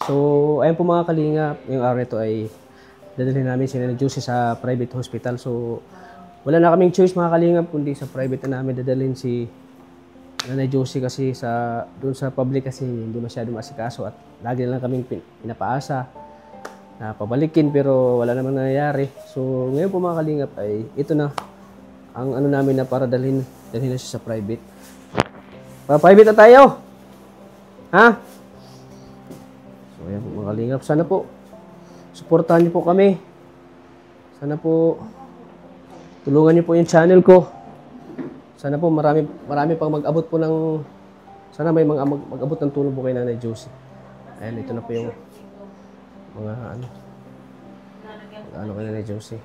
So, ayun po mga kalingap, yung araw nito ay dadalhin namin si Nanay Josie sa private hospital. So, wala na kaming choice mga kalingap, kundi sa private na namin dadalhin si Nanay Josie kasi doon sa public kasi hindi masyado masikaso at lagi na lang kaming pinapaasa na pabalikin pero wala namang nangyayari. So, ngayon po mga kalingap ay ito na ang ano namin na para dalhin na siya sa private. Pa-private na tayo! Ha? So, ayan po mga kalingap. Sana po, suportahan niyo po kami. Sana po, tulungan niyo po yung channel ko. Sana po marami pang mag-abot po ng, sana may mga mag-abot ng tulong po kay Nanay Josie. Ayan, ito na po yung mga ano kay Nanay Josie.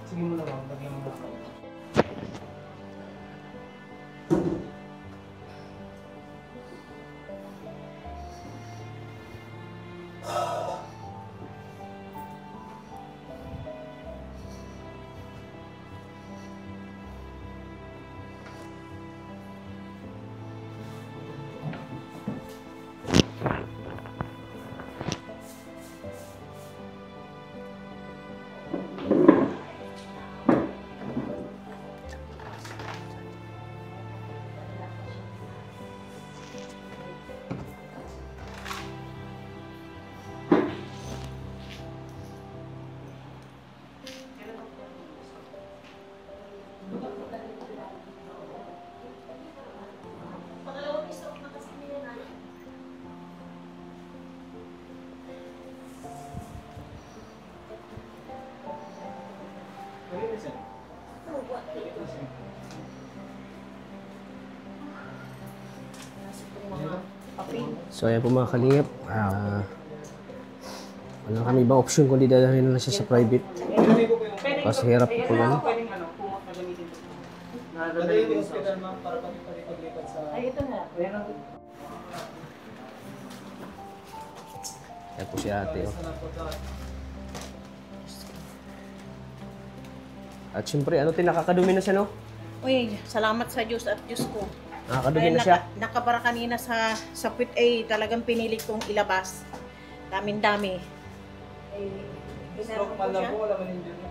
Sige mo na lang, lagyan mo na. So ayan po mga kalingap. Wala kami ibang option kundi dadalhin na lang siya sa private. Kasi hirap po lang. Pwedeng ano, kumot na gamitin ito. Nadadali din sa hospital ma'am para pag-lipat sa... Ay, ito na. Ayan po si ate. Oh. At syempre, ano nakakadumi na siya, no? Uy, salamat sa Diyos at Diyos ko. Nakakadumi na siya. Nakabara kanina sa puwit ay talagang pinili kong ilabas. Daming-dami. Stroke man lang po, wala man injury.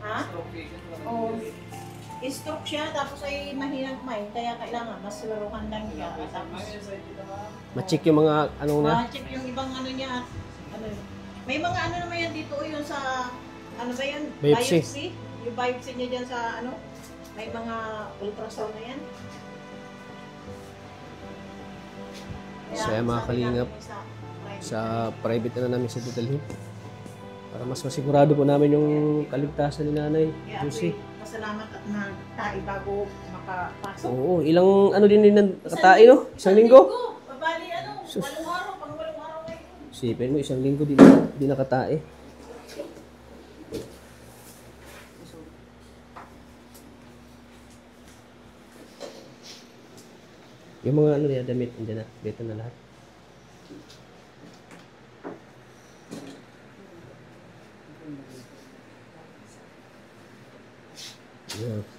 Ha? Stroke patient, wala man Oh, injury. stroke siya tapos ay mahinang kumain kaya kailangan mas larukan lang siya. Tapos Ma-check yung mga ano na. ma-check yung ibang ano niya. Ano, may mga ano naman yan dito yun sa ano ba yan? Biopsy. Yung biopsy niya dyan sa ano? May mga ultrasound na yan. So ayan mga kalingap, sa private na namin siya dadalhin. Para mas masigurado po namin yung kaligtasan ni Nanay Josie. Pasalamat at nagtae bago makapasok. Oo, ilang ano din nakatae, no? Isang linggo. Pabali ano, walong araw, pang walong araw ngayon. Sipin mo, isang linggo di nakatae. Yung mga ano niya, damit, andyan na. Dito na lahat.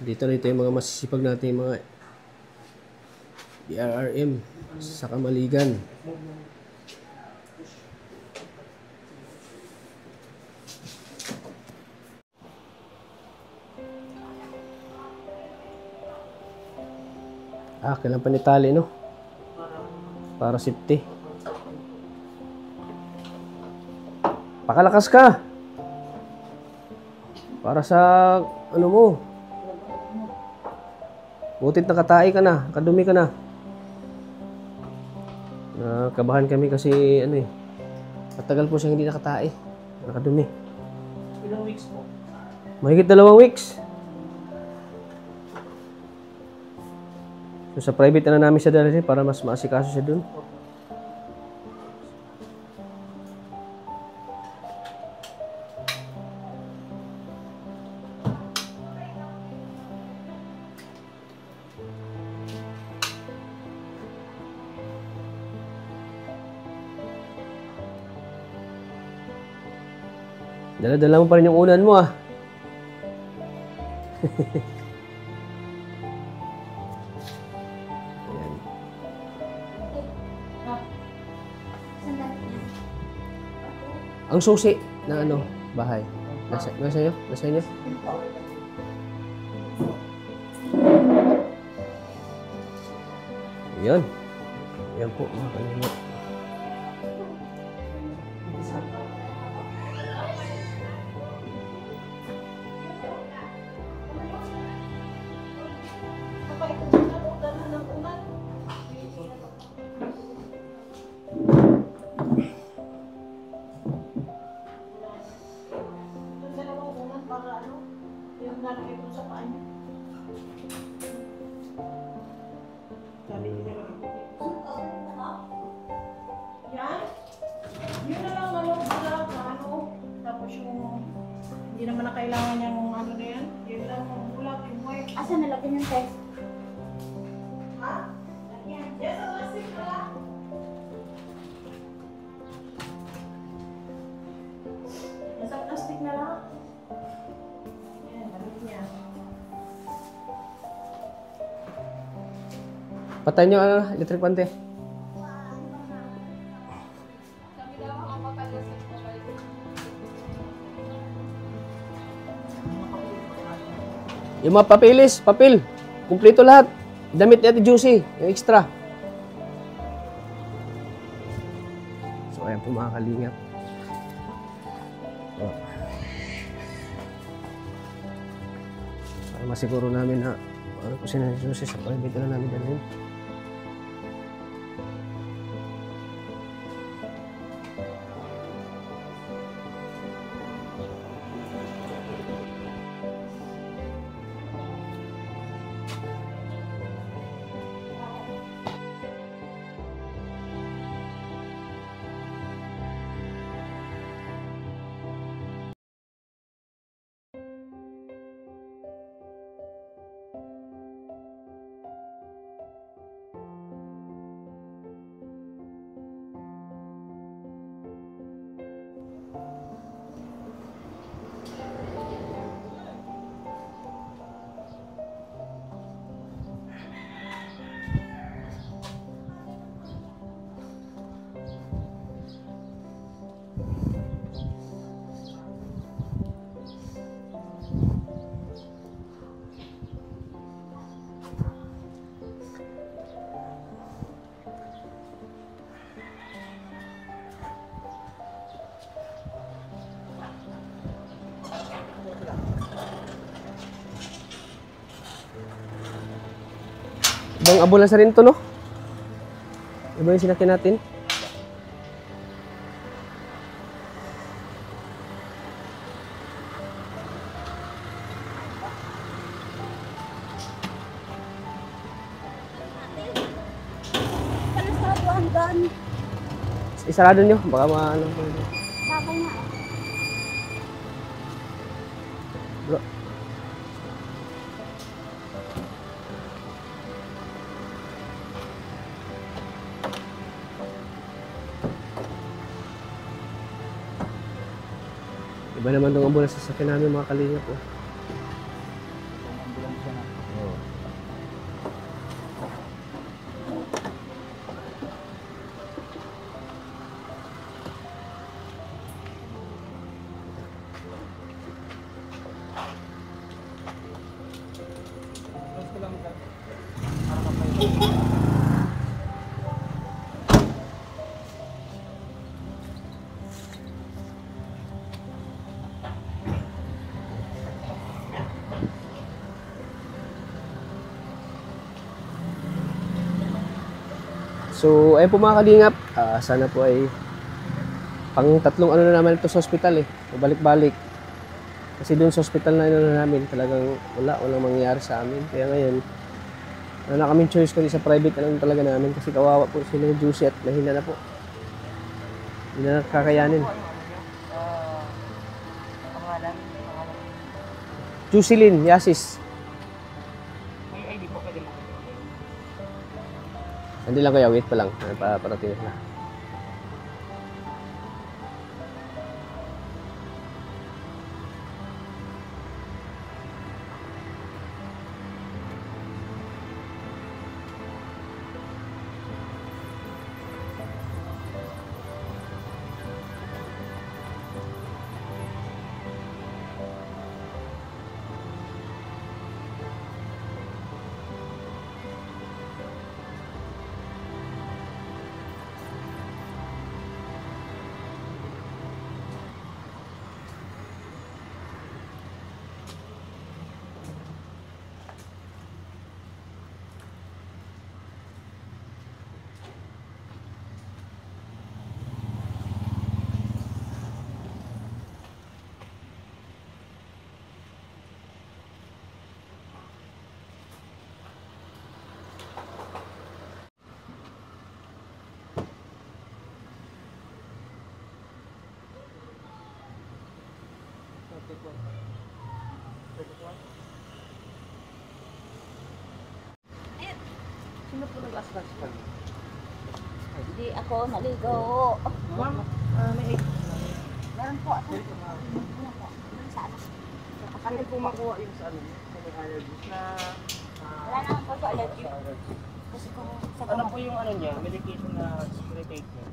Dito na ito yung mga masisipag natin, yung mga DRRM sa Kamaligan. Kailangan pa ni tali, no? Para safety. Pakalakas ka! Para sa ano mo. Butit nakatae ka na, nakadumi ka na. Nakabahan kami kasi ano eh. Matagal po siyang hindi nakatae. Nakadumi. Ilang weeks po? Mahigit 2 weeks. So, sa private na namin siya dalhin para mas maasikaso siya dun. Dala-dala mo pa rin yung unan mo ah. Ayan. Ang susi ng ano, bahay. Nasa inyo? Nasa inyo? Yan. Yan po, mga kalingap. Yun na lang tapos yung hindi naman na kailangan yung ano na yan. Yun lang yung bulak, yung white. Asa nalagyan yung test? Ha? Yan. Yes, ang lasik na lang. Nasa plastic na lang. Yan, balik niya. Patayin nyo ang electric pan, te. Yung mga papilis, papel. Kumpleto lahat. Damit ni Ate Juicy, yung extra. So, ayan po mga kalingap. Oh. Para masiguro namin na ano po si Ate Juicy sa private na namin dalhin. Ibang ambulansya rin to, no? Iba yung sinakyan natin. Paano sa hanggan? Isarado nyo, baka maano. Sabay na. Bro. Iba naman itong ambulansya sa akin namin mga kalingap po. Oh. So, ayun po mga kalingap, sana po ay pang tatlong ano na naman ito sa hospital eh, balik-balik. Kasi doon sa hospital na ano na namin, talagang walang mangyayari sa amin. Kaya ngayon, wala na kaming choice kundi sa private na lang talaga namin kasi kawawa po sila ng Juicy at mahina na po. Hindi na kakayanin. Juicylyn, Yasis. Hindi lang kaya, wait pa lang. Parating na. Sino po nag-aspas pa? Hindi ako naligo. Ma'am, may Meron po. Saan? Ano po makuha yung sa ano? Sa may allergies na... Wala na ako sa allergy. Kasi kung sa Ano po yung ano niya? Medication na irritate niya?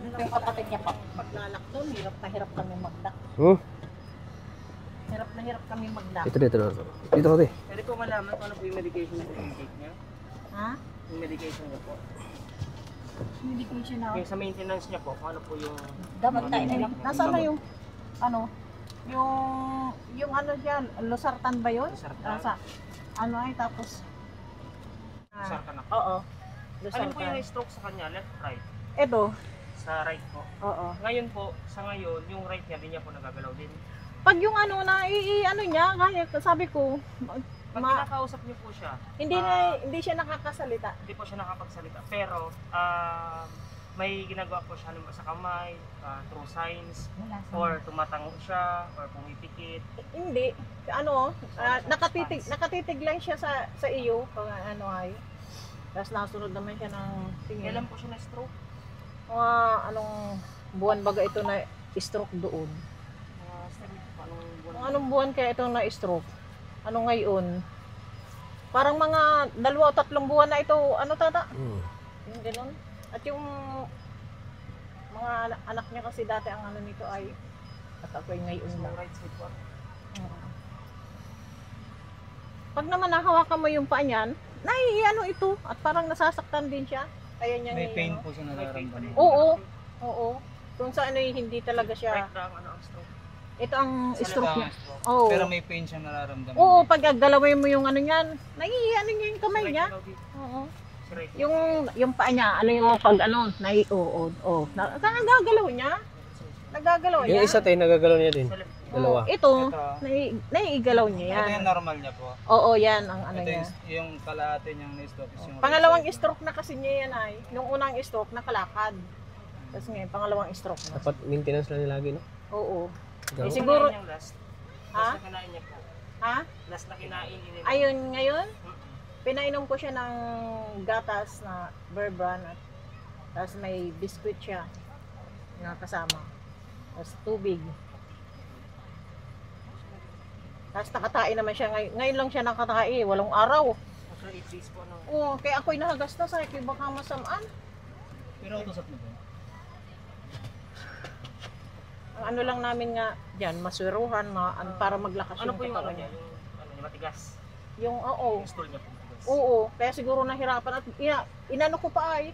yung kapatid niya po. paglalakton, hirap na hirap kami magdak. Hirap na hirap kami magdak. Dito, dito. Dito ko, te. Pwede po malaman kung ano po yung medication na intake niya? Ha? Yung medication niya po. Medication na. Yung sa maintenance niya po, kung ano po yung... Dapat tayo na lang. Nasaan na yung, ano, yung ano dyan, losartan ba yun? Losartan. Nasa, ano ay, tapos, Sarka na. oo, Alin po yung losartan. stroke sa kanya? Left, right? Ito, Sa right po. oo. Ngayon po, sa ngayon, yung right niya, di niya po nagagalaw din. Pag yung ano na, ano niya, kaya sabi ko, Pag kinakausap niyo po siya, hindi siya nakakasalita. hindi po siya nakapagsalita. Pero, may ginagawa po siya sa kamay, through signs, Wala sa or tumatango siya, or pumipikit. Hindi, ano, nakatitig lang siya sa iyo, pag ano ay. Tapos nasunod naman siya ng tingin. Kailan po siya na-stroke? Mga anong buwan baga ito na stroke doon. Anong buwan? Anong buwan kaya ito na stroke? Ano ngayon? Parang mga 2 o 3 buwan na ito, ano tata? Yung ganun. At yung mga anak niya kasi dati ang ano nito ay at ako ay ngayon Sa lang. right side po. Pag naman nahawakan mo yung paa niyan, naiiano ito at parang nasasaktan din siya. Kaya niya May pain ano. po siya nararamdaman. Oo. Kung sa ano hindi talaga siya. Right lang, ano ang stroke? Ito ang Sa stroke niya. Stroke. Oo. Pero may pain siya nararamdaman. Oo, pag galawin mo yung ano niyan, naiiano niya yung kamay Right niya. daw dito. Oo. Sa right. Yung paa niya, ano yung pag ano, nagagalaw niya. Nagagalaw niya. Yung isa, te, nagagalaw niya din. Sa left. Dalawa. Ito, Ito. naiigalaw niya Ito yan. yung normal niya po. Oo, yan ang ano Ito niya. yung kalahati niyang na-stroke is yung Pangalawang right side. stroke na kasi niya yan ay. Nung unang stroke, nakalakad. Tapos ngayon, pangalawang stroke na. Dapat maintenance lang niya lagi, no? Oo. Daw. Siguro- Kinain niyang last. Ha? Last na kinain niya po. Ha? Last na kinain niya. Ayun, ngayon, pinainom ko siya ng gatas na Bear Brand. Tapos may biscuit siya na kasama. Tapos tubig. Tapos nakatae naman siya. Ngayon lang siya nakatae. 8 araw. After 8 days po, ano. Oo, kaya ako'y nahagas na sa akin. Baka masamaan. Pero utusap na po. Ang ano lang namin nga dyan, maswiruhan, para maglakas Ano po yung ano katawan niya? Yung ano niya, matigas. Yung, oo. Yung stool niya po matigas. Oo, kaya siguro nahirapan at inano ko pa ay.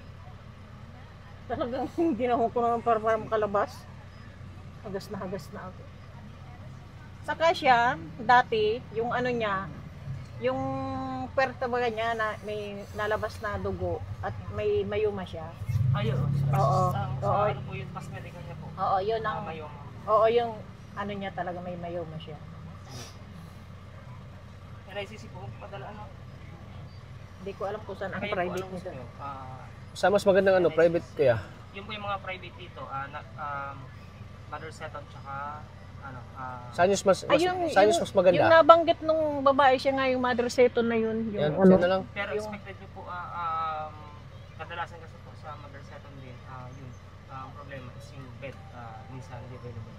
Talagang ginahon ko naman para makalabas. Hagas na ako. Saka siya, dati, yung ano niya, yung puwerta baga niya na may nalabas na dugo at may mayuma siya. Ayun. Oo. Oo. Ano po yung past medical niya po? Oo, yun ang, Mayom. oo, yung ano niya talaga may mayuma siya. NICC po, padala ano? Hindi ko alam kung saan ang Kayo po, private anong gusto nito. niyo? Sa mas magandang ano, private kaya. Yun po yung mga private dito. Mother Seton tsaka ano, Saan yung mas, Ay, yung mas maganda? Yung nabanggit nung babae siya nga, yung mother seton na yun. Yung Yan, ano. siya na lang. pero yung- expected nyo po, kadalasan kasi po sa Mother Seton din, yun, ang problema is yung bed, minsan hindi available.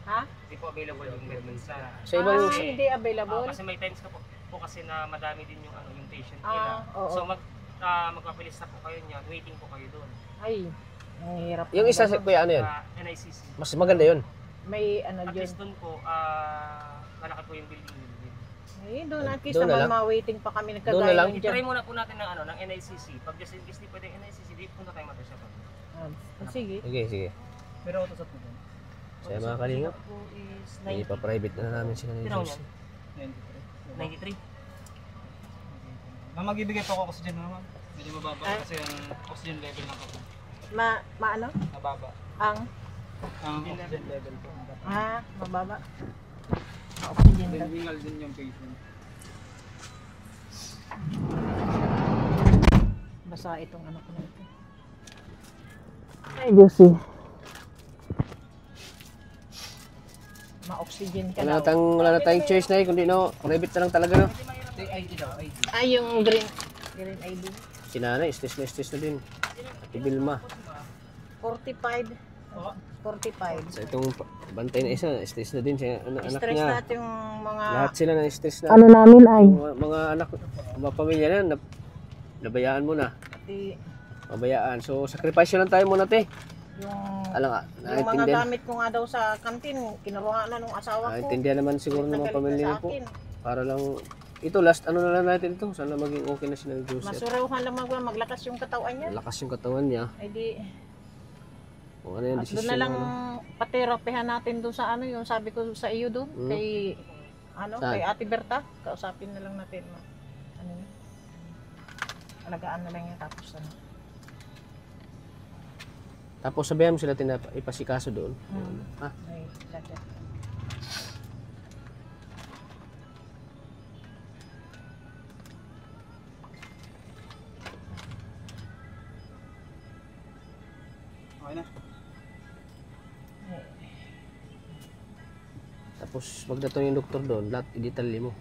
Ha? Hindi po available yung bed minsan. Sa ibang, Hindi available. Kasi may times ka po kasi na madami din yung ano yung patient Ah, nila. oo. So magpapilis na po kayo niya, waiting po kayo doon. Ay, ang hirap. yung isa, kuya, ano yan? NICC. Mas maganda yun. May ano At dyan. least doon po, malaki po yung building. Ay, doon at least Doon na naman lang? ma-waiting pa kami Doon na lang? nagkagaya ng dyan. I-try muna po natin ng ng NICC. Pag just in case di pwede NICC, di punta tayo Mother Seton. Sige. Sige. Pero utusap na po. Sa mga kalingap, po is ipa-private na namin sila ni Tinaw Diyos. niyan? 93. 93. Ma'am, magbibigay po ako oxygen na naman. Medyo mababa Ah? kasi ang oxygen level ng kapag. Maano? Mababa. Ang? Ang oxygen level po. Mababa. Oxygen Then lang. hingal din yung patient. Basa itong anak ko na ito. Ay, Diyos eh. Ma-oxygen. oxygen ka Wala daw. na tayong choice na kundi no, private na lang talaga no. ID daw, ID. Ay, yung green ID. Si nanay, stress na din. Ate Vilma. 45. 45. Sa itong bantay na isa, stress na din siya, anak Stress niya. natin yung mga... Lahat sila na stress na. Ano namin ay? Yung mga anak, mga pamilya na, nabayaan mo na. Pati Mabayaan. So, sacrifice lang tayo muna, te. yung... Alam nga, Yung mga naiintindihan. gamit ko nga daw sa kantin, kinuha na nung asawa ko. Naiintindihan naman siguro ng mga Nagalit pamilya na niyo sa po. akin. Para lang, ito last, ano na lang natin ito. Sana maging okay na si Nanay Josie. Masuruhan lang maglakas yung katawan niya. Lakas yung katawan niya. Ay di, Kung ano yung at doon desisyon na lang ano. paterapihan natin doon sa ano, yung sabi ko sa iyo doon, kay, ano, Saan? kay Ate Berta. Kausapin na lang natin. Ano yun? Alagaan na lang yan tapos ano. Tapos sabihan mo sila ipasikaso doon. Ha? Ay, dati. Okay na. Tapos pagdating yung doktor doon, lahat i-detalye mo.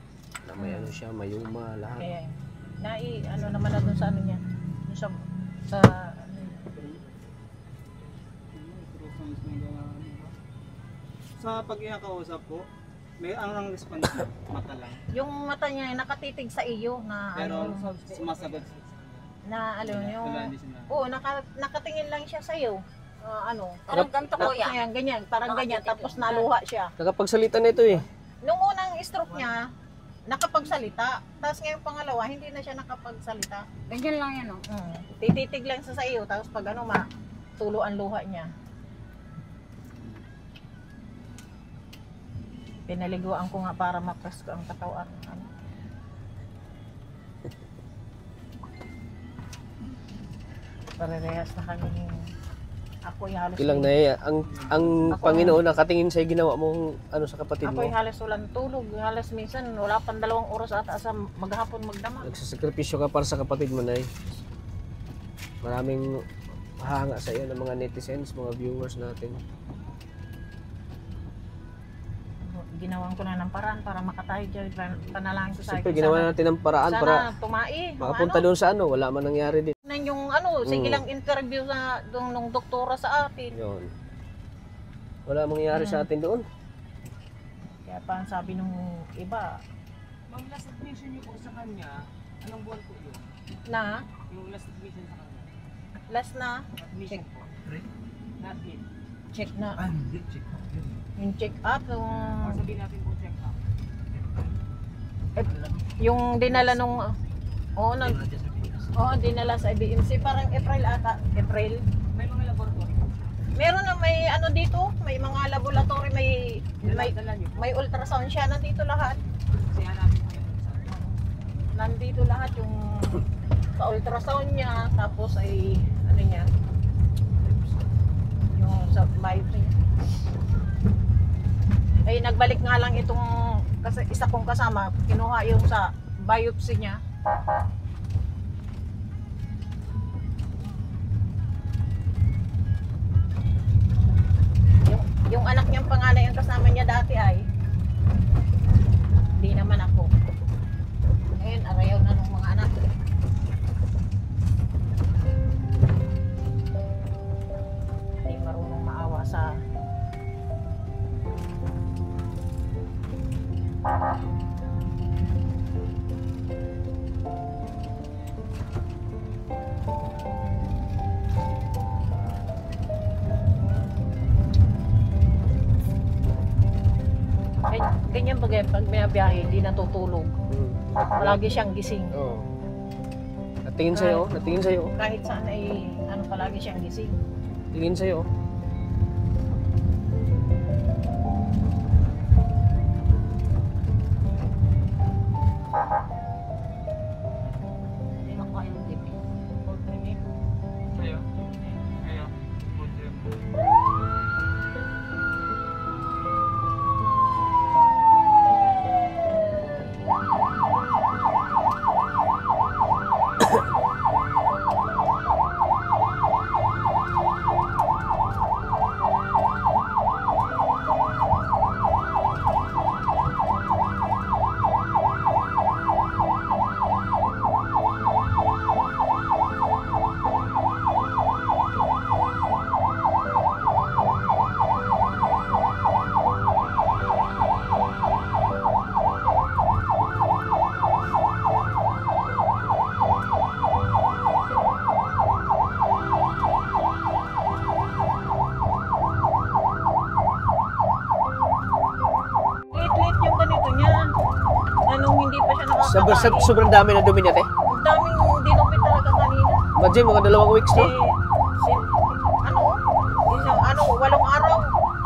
Na may ano siya, mayuma, lahat. Kaya, ano naman na doon sa ano niya. Doon sa ano yun. Sa pag-iakausap po, may ano lang response niya? Mata lang. Yung mata niya ay nakatitig sa iyo na Pero ano, sumasagot. na ano yung Wala, hindi sila. oo, nakatingin lang siya sa iyo. Ano, Parang ganito kuya. ganyan, parang ganyan, Nakatitig tapos lang. naluha siya. Nakapagsalita na ito eh. Nung unang stroke niya, nakapagsalita. Tapos ngayong pangalawa, hindi na siya nakapagsalita. Ganyan lang yan, oh. Tititig lang sa iyo, tapos pag ano, matulo ang luha niya. Pinaliguan ko nga para ma-press ko ang katawan. Ano. Parehas na kami ako yung halos Ilang na ang Ako- Panginoon nakatingin sa ginawa mong ano sa kapatid ako mo. yung halos walang tulog. Halos minsan wala pang 2 oras ata sa maghapon magdamag. Nagsasakripisyo ka para sa kapatid mo, Nay. Maraming hanga sa iyo ng mga netizens, mga viewers natin. Ginawan ko na ng paraan para makatayo dyan. Panalangin ko sa Siyempre, ginawa natin ng paraan sana para tumai. makapunta doon sa ano, wala man nangyari din. Nan yung ano, sige Mm. lang interview sa nung doktora sa atin. Yun. Wala mangyari sa atin doon. Kaya pa ang sabi nung iba Ma'am, last admission niyo po sa kanya, anong buwan po yun? na Yung last admission sa kanya? last na Admission po. Not yet. check na Hindi, check. yung check up Or sabihin natin po check up. yung dinala nung dinala sa IBMC parang April ata. April. May mga laboratory po. Meron na may ano dito, may mga laboratory, may Dala niyo po. may ultrasound siya nandito lahat. Kasi hanapin po yun sa Nandito lahat yung pa-ultrasound niya, tapos ay ano niya, yung sa biopsy niya. Ay nagbalik nga lang itong kasi isa kong kasama, kinuha yung sa biopsy niya. Yung anak niyang panganay ang kasama niya dati ay hindi naman ako. Ngayon, arayaw na ng mga anak. Hindi marunong maawa sa ganyan pag binabiyahe, hindi natutulog. Palagi siyang gising. Oo. Natingin sa'yo, natingin sa'yo. Kahit saan ay ano palagi siyang gising. Tingin sa'yo. Hindi na kaya yung TV. Ayo. Ayo. Good trip. Sobrang dami na dumi niya, te. Ang daming dinupit talaga kanina. Imagine, mga 2 weeks, no? Si, ano, 8 araw.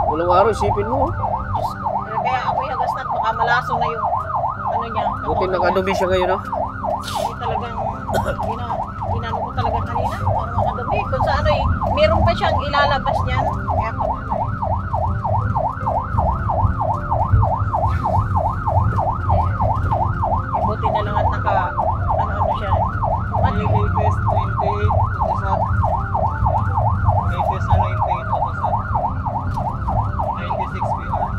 Walang araw, isipin mo. Diyos ko. Kaya ako'y hagas na baka malaso na yung ano niya. Buti nakadumi siya ngayon, no? Hindi talagang ginano ko talaga kanina. Parang makadumi. Kung sa ano meron pa siyang ilalabas niyan. Kaya pa buti na lang at ano siya. May latest 28, utasat. Latest na 98, utasat. 96 PR.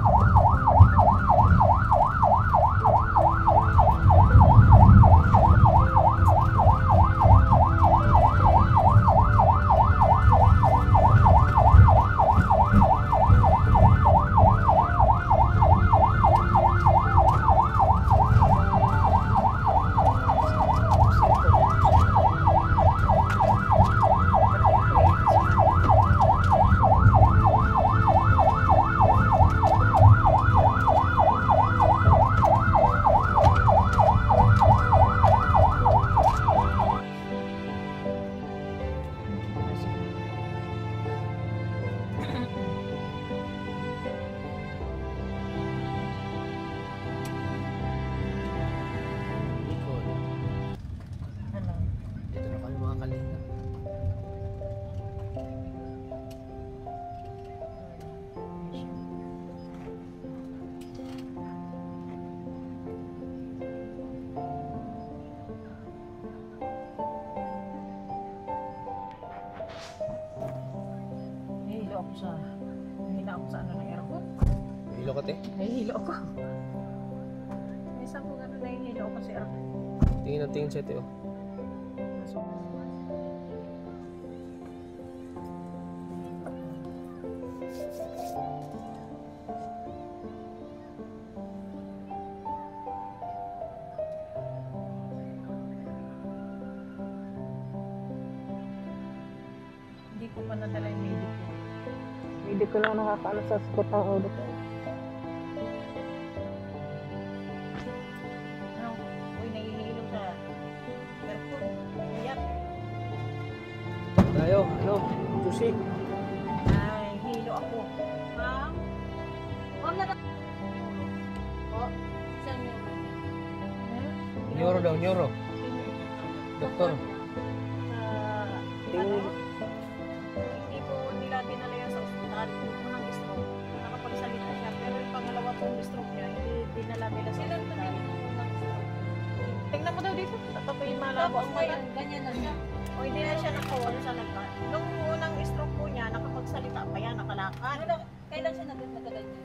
Dito na kami mga kalinga. Nahihilo ako sa ano ng aircon. Hilo ka, te. Nahihilo ako. Minsan kung ano nahihilo ako sa aircon. Tingin na tingin siya, te, oh. Hindi ko pa nadala yung medic ko. Medic ko lang nakakaano sa spot ng ulo ko. Ano? Uy, nahihilo sa aircon. Ayan. Tayo, ano? Juicy. Ay, hilo ako. Ma'am? Oh, saan yun? Neuro daw, neuro. Doktor. Ano? Hindi po nila dinala yan sa ospital. Yung unang stroke, nakapagsalita siya. Pero yung pangalawa pong stroke niya, hindi dinala nila sa ospital. Tingnan mo daw dito. Tatapuin malabo ang mata. Ganyan na siya. O hindi na siya nakawala sa nagka. Nung unang stroke po niya, nakapagsalita pa yan, nakalakad. Kailan siya nagkagagal niya?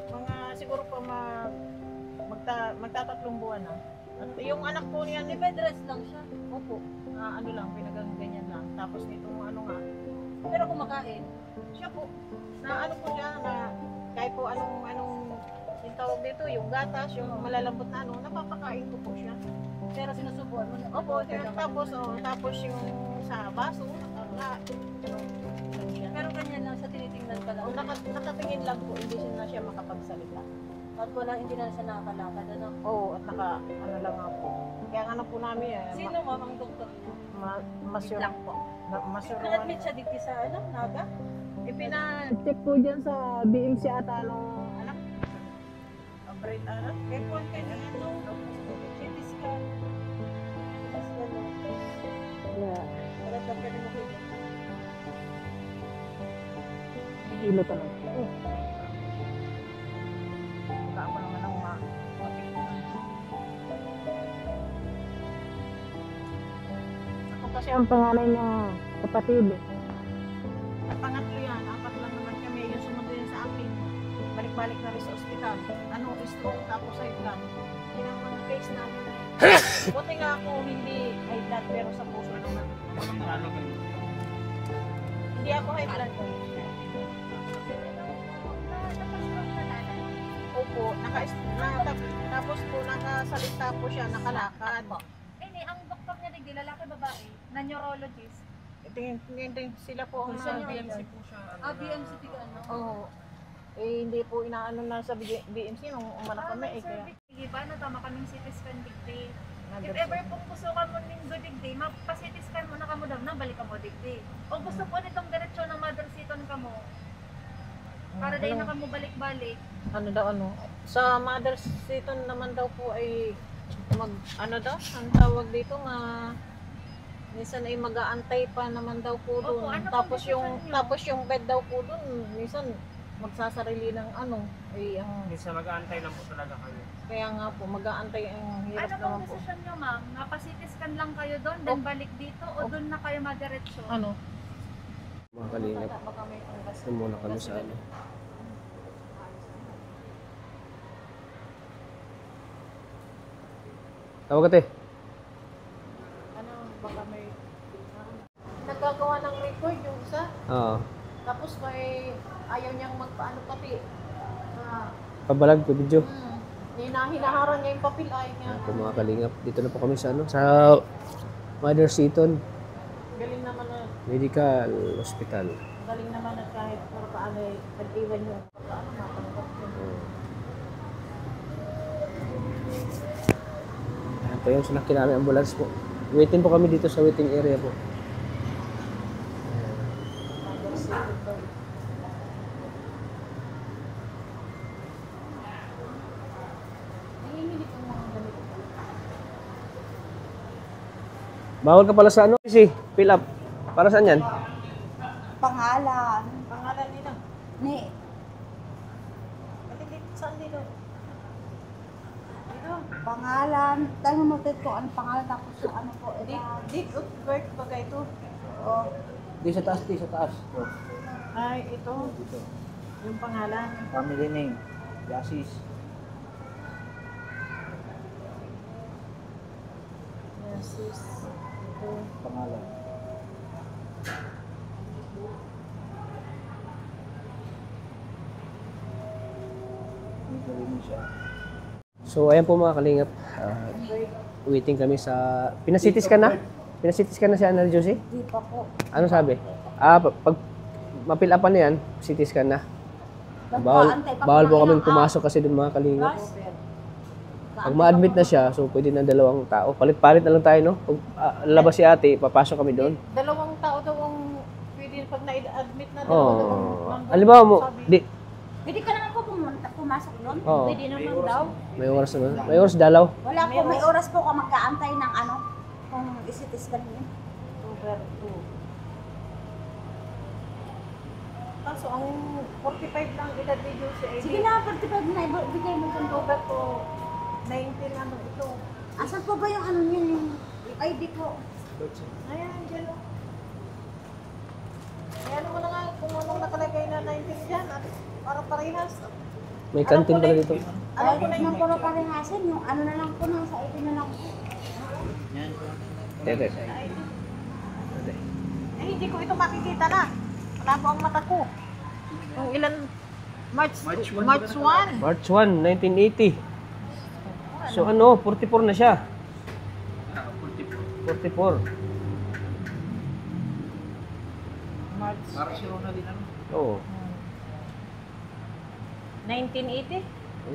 Mga siguro pa magtatatlong buwan na. At yung anak po niya, Di bed rest lang siya. opo, ano lang, pinagaganyan lang. Tapos nitong ano nga, Pero kumakain. siya po, na ano po siya, na kahit po anong yung tawag dito, yung gatas, yung malalambot na ano, napapakain ko po siya. Pero sinusubuan mo na. Opo, tapos yung sa baso, siya. Pero ganyan lang siya, tinitingnan ka lang. Nakatingin lang po, hindi siya na siya makapagsalita. At hindi na siya nakakalakad. Ano? Oo, at ano lang nga po. Kaya ano po namin Sino ma'am ang doktor? masure lang po. Masure. Na-admit siya dito sa Naga? Ipina-check po dyan sa BMC ata nung anak. Brain Eh, kung kanya CT scan. Yeah. Para sa pwede mo kayo. Hilo talaga. Baka ako naman ang Ako kasi ang panganay niya kapatid eh. At pangatlo yan, 4 lang naman kami. Yung sumunod yun sa akin. Balik-balik na rin sa ospital. Ano, stroke tapos high blood. Yun ang mga case namin. Buti nga ako hindi high blood pero sa puso naman. Hindi ako high blood. Opo, tapos po nakasalita po siya, nakalakad. Ang doktor niya di lalaki babae, na neurologist. Tingin sila po ang Sa BMC po siya. BMC tiga ano? Oo. Eh, hindi po inaano na sa BMC nung umana kami. Eh, kaya Sige ba, natama kaming CT scan digdi. If nag- ever po gusto ka mo ning do digdi, magpa-CT scan mo na kamo daw na balik ka mo digdi. O gusto po nitong diretsyo ng mother seaton ka mo, para dahil na kamo balik-balik. ano daw ano. Sa Mother's Seaton naman daw po ay ano daw, ang tawag dito minsan ay mag-aantay pa naman daw po doon. Opo, ano tapos pong yung desisyon nyo? tapos yung bed daw po doon, minsan magsasarili ng ay ang Minsan mag-aantay lang po talaga kayo. kaya nga po mag-aantay ang hirap Ano naman pong po. desisyon nyo, ma'am? Napa-CT scan lang kayo doon, then balik dito, o doon na kayo madiretso? Ano? Mga kalingap, Baka may panggas. ito muna kami sa ano. Tawag ka, te. Ano, baka may nagkagawa ng record yung isa. Oo. Tapos may ayaw niyang magpaano pati. Pabalag ko video. Hinaharang niya yung papel ay niya. Ito mga kalingap, dito na po kami sa ano, sa Mother Seaton Galing naman na Medical Hospital. galing naman at kahit para paano ay nag-iwan yung paano matanggap yun. Ayan po yung sinakyan namin ambulance po. Waiting po kami dito sa waiting area po. Nanginginig ang mga ganito. Bawal ka pala sa ano, si fill up. Para saan yan? Pangalan. Pangalan nila. Ni, Saan dito? Dito. pangalan. Tayo mo ko ano pangalan tapos yung ano po. Date of birth ba kayo ito? Oh, Di sa taas, di sa taas. Ay, ito. Dito. Yung pangalan. Family name. Yasis. Yes, sis. Ito. Pangalan. May gawin siya. So ayan po mga kalingap. Waiting kami sa... Pinasitis ka na? Pinasitis ka na si Annal Josie? di pa po. Ano sabi? Pag ma-fill upan na yan, CT scan na. Bawal po kaming pumasok kasi doon mga kalingap. Pag ma-admit na siya, so pwede na dalawang tao. Palit-palit na lang tayo, no? Pag lalabas si ate, papasok kami doon. Dalawang tao daw ang pwede pag na-admit na Oo. dalawang Halimbawa mo, di, Pwede ka naman po pumasok doon. Oo. Pwede naman daw. may oras naman. May oras dalaw. Wala po, may oras po ka magkaantay ng ano, kung isitis ka niyo. Over 2. Kaso ang 45 lang edad ni Josie ay Sige na, 45 na, bigay mo kung over to 19 ano ito. Asan po ba yung ano niyo, yung ID ko? Ayan, dyan o. Ayan mo na nga kung anong nakalagay na 19 dyan at para parehas. May kantin pala dito. Alam ko na Yung yung puro parehasin, yung ano na lang po, nasa ID na lang po. Tete. Eh, hindi ko ito makikita na. Wala po ang mata ko. Kung ilan, March 1. March 1, 1980. So ano, 44 na siya. 44. March Barcelona din ano? Oo, 1980.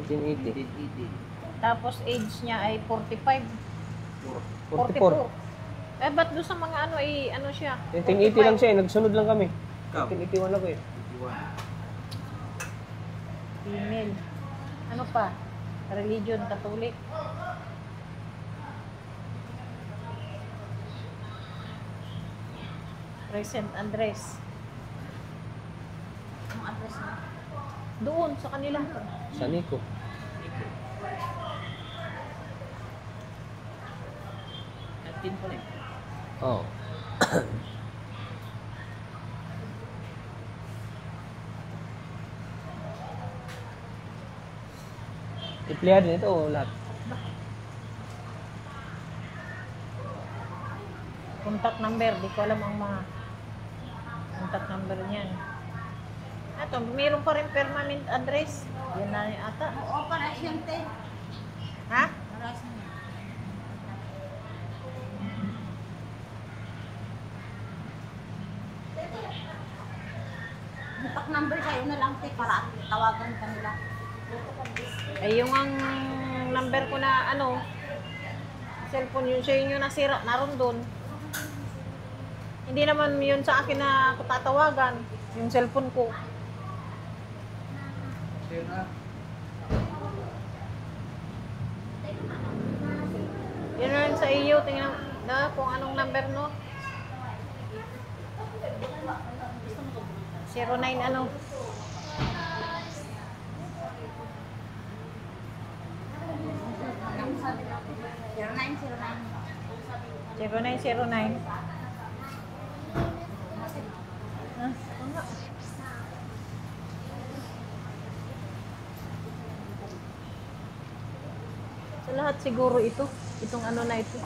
1980. Tapos age niya ay 45. 44. Eh, ba't doon sa mga ano ay ano siya? 1980 lang siya eh, nagsunod lang kami. Ikaw? 1981 ako eh. Female. Ano pa? Religion, Catholic. Present Andres. Ang address niya. Doon, sa kanila. Sa Nico. Natin pa rin. Oo. Empleyado nito o lahat? Contact number, di ko alam ang mga contact number niyan. Ito, mayroon pa rin permanent address. Yan na yung ata. Oo, para siyang te. Ha? Para siyang. Contact number sa'yo na lang, te, para tawagan ka nila. Ay, yung ang number ko na cellphone yun sa inyo nasira, naroon doon. Hindi naman yun sa akin na ako tatawagan, yung cellphone ko. Yun na rin sa iyo, tingnan na kung anong number no. 09 ano. Anong sabi natin? 0909. 0909. Ah, ano? Sa lahat siguro ito. Itong ano na ito.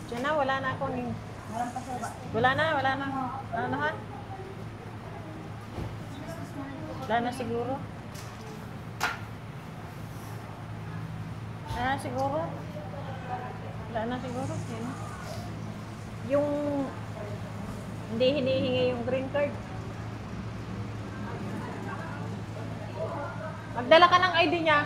Diyan na, wala na akong... Wala na. Ano ha? Wala na siguro. Wala na siguro. Yun. Yung hindi hinihingi yung green card. Magdala ka ng ID niya.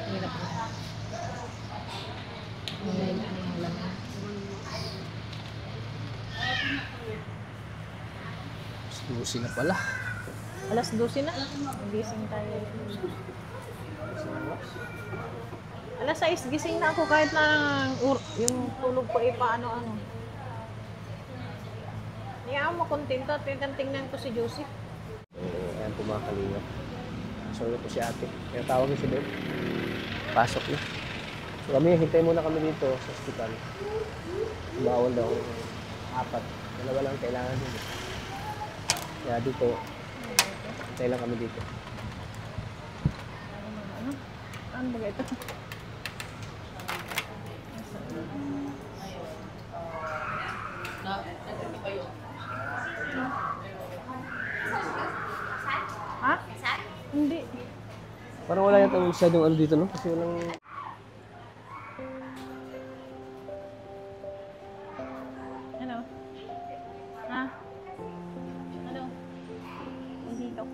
Hirap na. Susi na pala. Alas 12 na. Gising tayo. Alas 6 gising na ako kahit na yung tulog ko paano-ano. Hindi ako makontento. Tingnan ko si Joseph. Ayan po mga kalingap. Sorry po si ate. Kaya tawag siya doon. Pasok na. So kami, hintay muna kami dito sa hospital. Bawal daw 4. Dalawa lang kailangan dito. Kaya dito, hintay lang kami dito. Ano ba ito? Ha? Hindi. Parang wala yata masyadong ano dito, no? Kasi walang... Ano? Ha? Ano? Hindi ito.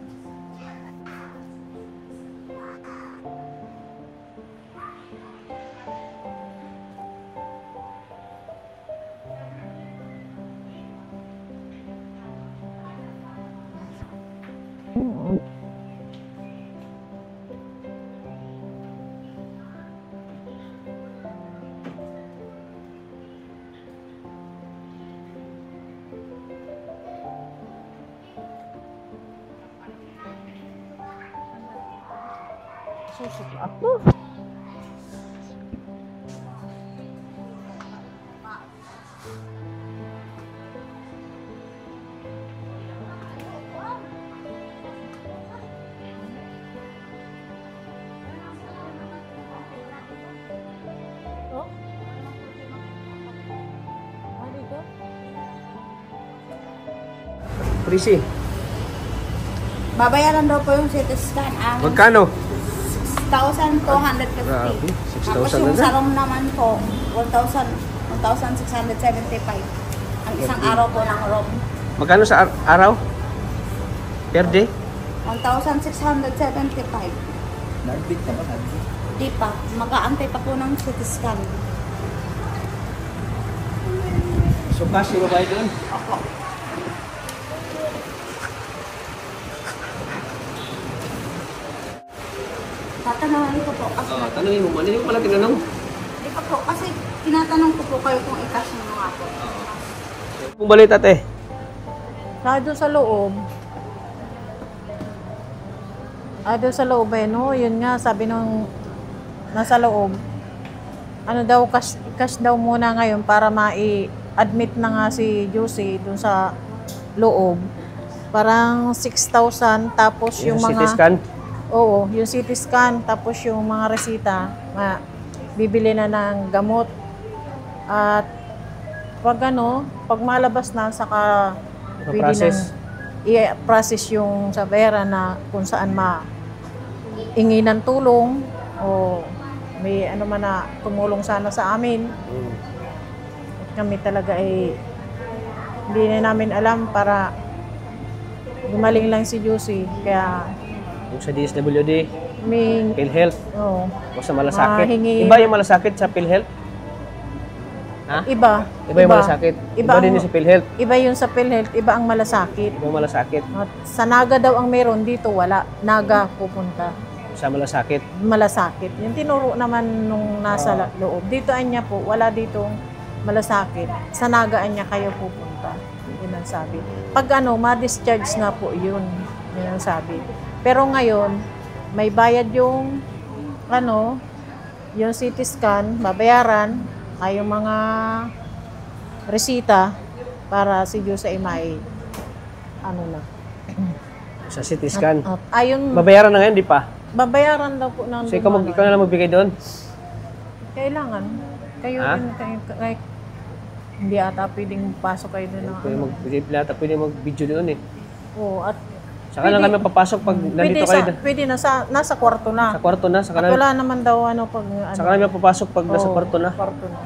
Susok ako. Oh? Ano ito? Prissy, Babayaran daw po yung CT scan. Ang magkano? 6,250. Grabe, 6,000 Tapos yung na sa na. room naman po, 1,675. Ang isang araw po ng room. Magkano sa araw? Per day? 1,675. Narbit na ba? Narbit? Di pa. Mag-aantay pa po ng CT scan. So cash yung babayad doon? Opo. Tatanungin ko po kasi Tanungin mo, ano yung pala tinanong? di pa po kasi tinatanong ko po kayo kung i-cash nyo nga po. Kung balit ate. Doon sa loob. Doon sa loob no? Yun nga, sabi nung nasa loob. Ano daw, cash daw muna ngayon para mai-admit na nga si Josie doon sa loob. Parang 6,000 tapos yung CT mga... scan? Oo, yung CT scan tapos yung mga resita, bibili na ng gamot. At pag malabas na, saka pwede process. nang i-process yung sa bayaran na kung saan ma-ingi ng tulong o may ano man na tumulong sana sa amin. At kami talaga ay hindi na namin alam para gumaling lang si Josie. Kaya Yung sa DSWD, may PhilHealth, oh, o sa malasakit. Mahingi- Iba yung malasakit sa PhilHealth? Ha? iba. Iba yung malasakit. Iba din ang- yung sa PhilHealth. Iba yung sa PhilHealth, iba ang malasakit. Iba yung malasakit. At sa Naga daw ang meron, dito wala. Naga pupunta. Sa malasakit. Malasakit. Yung tinuro naman nung nasa loob. Dito anya po, wala ditong malasakit. Sa Naga anya kayo pupunta. Yun ang sabi. Pag ma-discharge na po yun. Yun ang sabi. Pero ngayon, may bayad yung yung CT scan, babayaran, kayong mga resita para si Diyos ay may na. Sa CT scan. Ayun, Babayaran na ngayon, di pa? babayaran daw po ng So ikaw na lang magbigay doon? Kailangan. Kayo Ha? din, hindi ata pwedeng pasok kayo doon ng Pwede mag-video doon eh. Oo, at Saka lang kami papasok pag nandito kayo. pwede nasa kwarto na. Sa kwarto na. Saka At na, wala naman daw pag saka kami papasok pag nasa kwarto na. Kwarto na.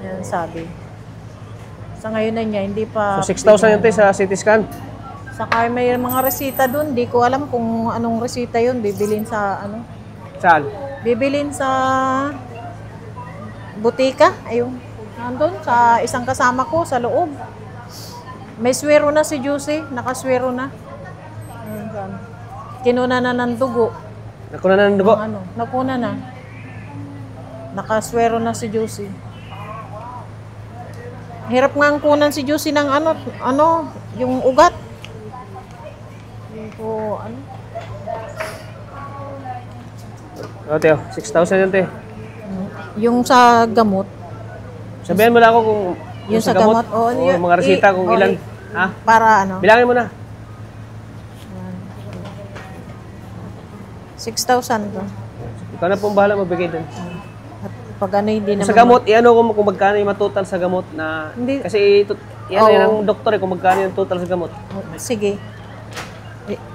Yan sabi. Sa ngayon na niya, hindi pa... So 6,000 yun tayo sa CT scan. Saka may mga resita doon. Di ko alam kung anong resita yun. Bibilin sa Saan? Bibilin sa butika. Ayun. Nandun sa isang kasama ko sa loob. May swero na si Juicy. Nakaswero na. Ayun, saan. Kinuna na ng dugo. Nakuha na ng dugo. Nakuna na. Nakaswero na si Juicy. Hirap nga ang kunan si Juicy ng yung ugat. Yung po, O, Teo, 6,000 yun, Teo. yung sa gamot. Sabihan mo lang ako kung Yung sa gamot. O mga resita kung ilan. Ha? Para Bilangin mo na. 6,000 to. Ikaw na pong bahala magbigay doon. At pag hindi naman... Sa gamot, i-ano kung magkano yung matotal sa gamot na... Hindi. Kasi yan Oo. ang doktor kung magkano yung total sa gamot. Sige.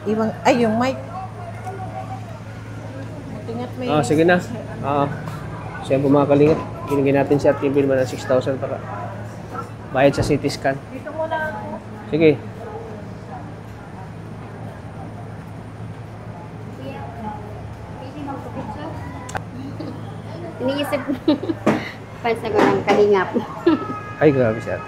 Yung mic. Matingat may... Sige na. Siya po mga kalingap. Binigyan natin siya at tibil mo ng 6,000 para bayad sa CT scan. Dito muna ako. Sige. Iniisip fans na ko ng kalingap. Ay, grabe siya.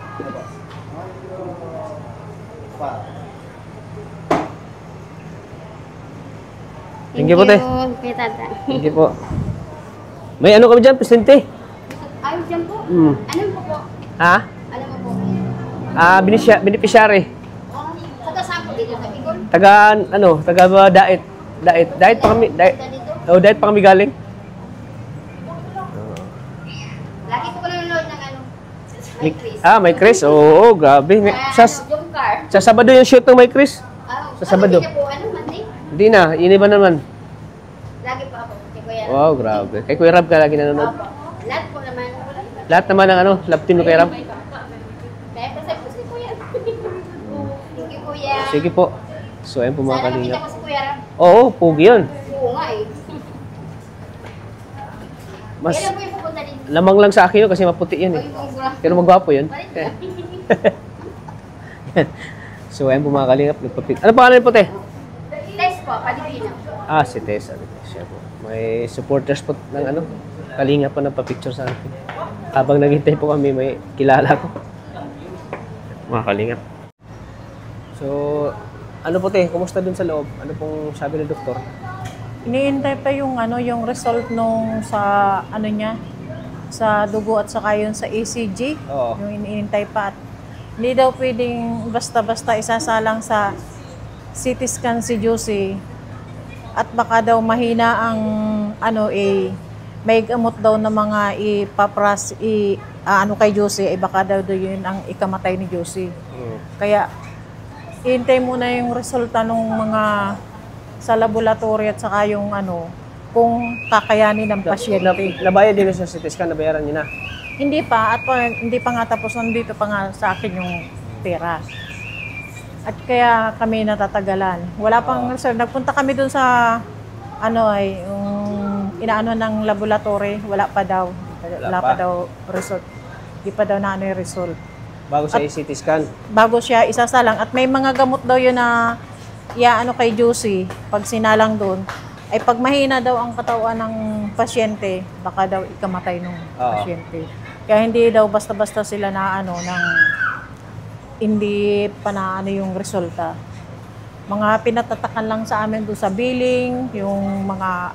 Thank you po, te. Kuya Tata. Thank you po. May ano kami dyan, presidente? Ayun dyan po. Hmm. Ano po po? Ha? Ano mo po? Beneficiary. Sa saan po dito sa Bicol? Taga Dait. Dait pa kami. Dait pa kami galing. Lagi po ko nanonood ng may Chris. May Chris. Oo, grabe. Jumcar. Sa Sabado yung shoot ng may Chris. Sa Sabado. Ano po? Ano, Monday? Hindi na, iniba naman. Lagi po ako. Si Kuya. Wow, grabe. Kay Kuya Rab ka lagi nanonood. Opo. Lahat po naman. Lahat naman ng love team ni Kuya Rab. Kaya kasi po si Kuya. Thank you, Kuya. Sige po. So, ayun po mga Sana kalingap. makita ko si Kuya Ram. Oo, pugi yun. Oo nga eh. Mas Kailan po yung pupunta dito? lamang lang sa akin yun kasi maputi yan eh. Pero magwapo yun. So, ayun po mga kalingap. Ano pangalan po, te? Test po, Palipino. Si Tessa. Siya po. May supporters po ng kalingap po nagpa-picture sa akin. Habang naghintay po kami, may kilala ko. Mga kalingap. So, ano po, te? Kumusta dun sa loob? Ano pong sabi ng doktor? Iniintay pa yung result nung sa niya, sa dugo at saka yun sa ECG. Oo. Yung iniintay pa at hindi daw pwedeng basta-basta isasalang sa CT scan si Josie at baka daw mahina ang may gamot daw na mga kay Josie ay baka daw yun ang ikamatay ni Josie. Kaya iintay muna yung resulta ng mga sa laboratory at saka yung kung kakayanin ng pasyente. Nabayad din sa CT scan, nabayaran niyo na. Hindi pa, hindi pa nga tapos, nandito pa nga sa akin yung pera. At kaya kami natatagalan. Wala pang result. Nagpunta kami dun sa yung inaano ng laboratory, wala pa daw. Wala pa daw result. Di pa daw na yung result. Bago sa CT scan. Bago siya isasalang. At may mga gamot daw yun na kay Josie, pag sinalang doon, ay pag mahina daw ang katawan ng pasyente, baka daw ikamatay ng pasyente. Kaya hindi daw basta-basta sila na hindi pa na yung resulta. Mga pinatatakan lang sa amin doon sa billing, yung mga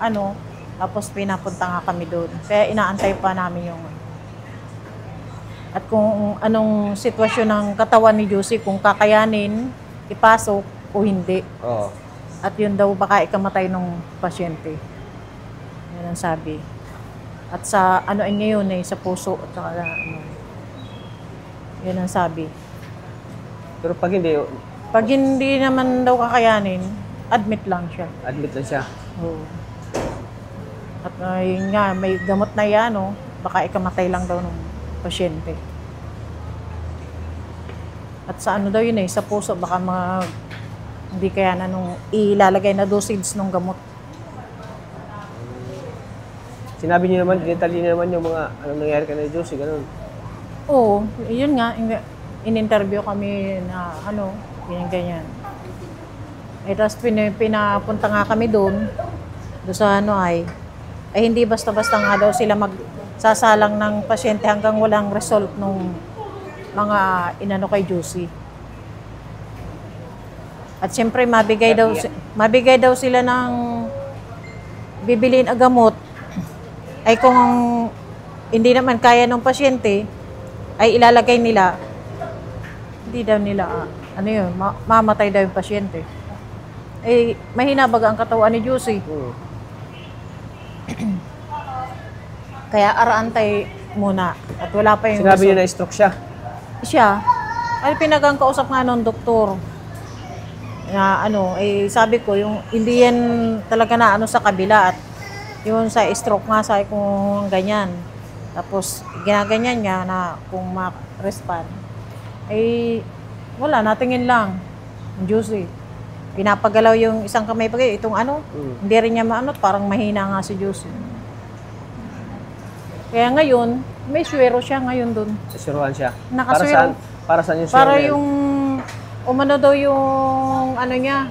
tapos pinapunta nga kami doon. Kaya inaantay pa namin yung at kung anong sitwasyon ng katawan ni Josie, kung kakayanin, ipasok o hindi. Oo. At yun daw baka ikamatay ng pasyente. Yan ang sabi. At sa niya yun sa puso at saka yan ang sabi. Pero pag hindi naman daw kakayanin, admit lang siya. Admit lang siya. Oo. At yun nga, may gamot na yan, baka ikamatay lang daw ng pasyente. At sa daw yun sa puso, baka hindi kaya na nung ilalagay na dosage ng gamot. Sinabi niyo naman, detalye niyo naman yung mga anong nangyari kay Josie, ganun. Oo, yun nga, in-interview kami na ganyan. Tapos pinapunta nga kami doon sa ay hindi basta-basta nga daw sila magsasalang ng pasyente hanggang walang result nung mga kay Josie. At siyempre mabigay daw sila ng bibilin ang gamot. Ay kung hindi naman kaya ng pasyente, ay ilalagay nila, hindi daw nila, mamatay daw yung pasyente. Mahina baga ang katawan ni Josie. Kaya araantay muna. At wala pa yung Sinabi niyo na stroke siya? Siya. Ay pinagkausap nga nung doktor. Na sabi ko, yung hindi yan talaga na sa kabila. At yung sa stroke nga, sabi kung ganyan. Tapos ginaganyan niya na kung ma-respond. Wala, natingin lang. Josie. Pinapagalaw yung isang kamay pag itong hindi rin niya parang mahina nga si Josie. Kaya ngayon, may swero siya ngayon doon. Nasuruhan siya? Nakaswero. Para saan yung swero? Para yung, daw yung niya,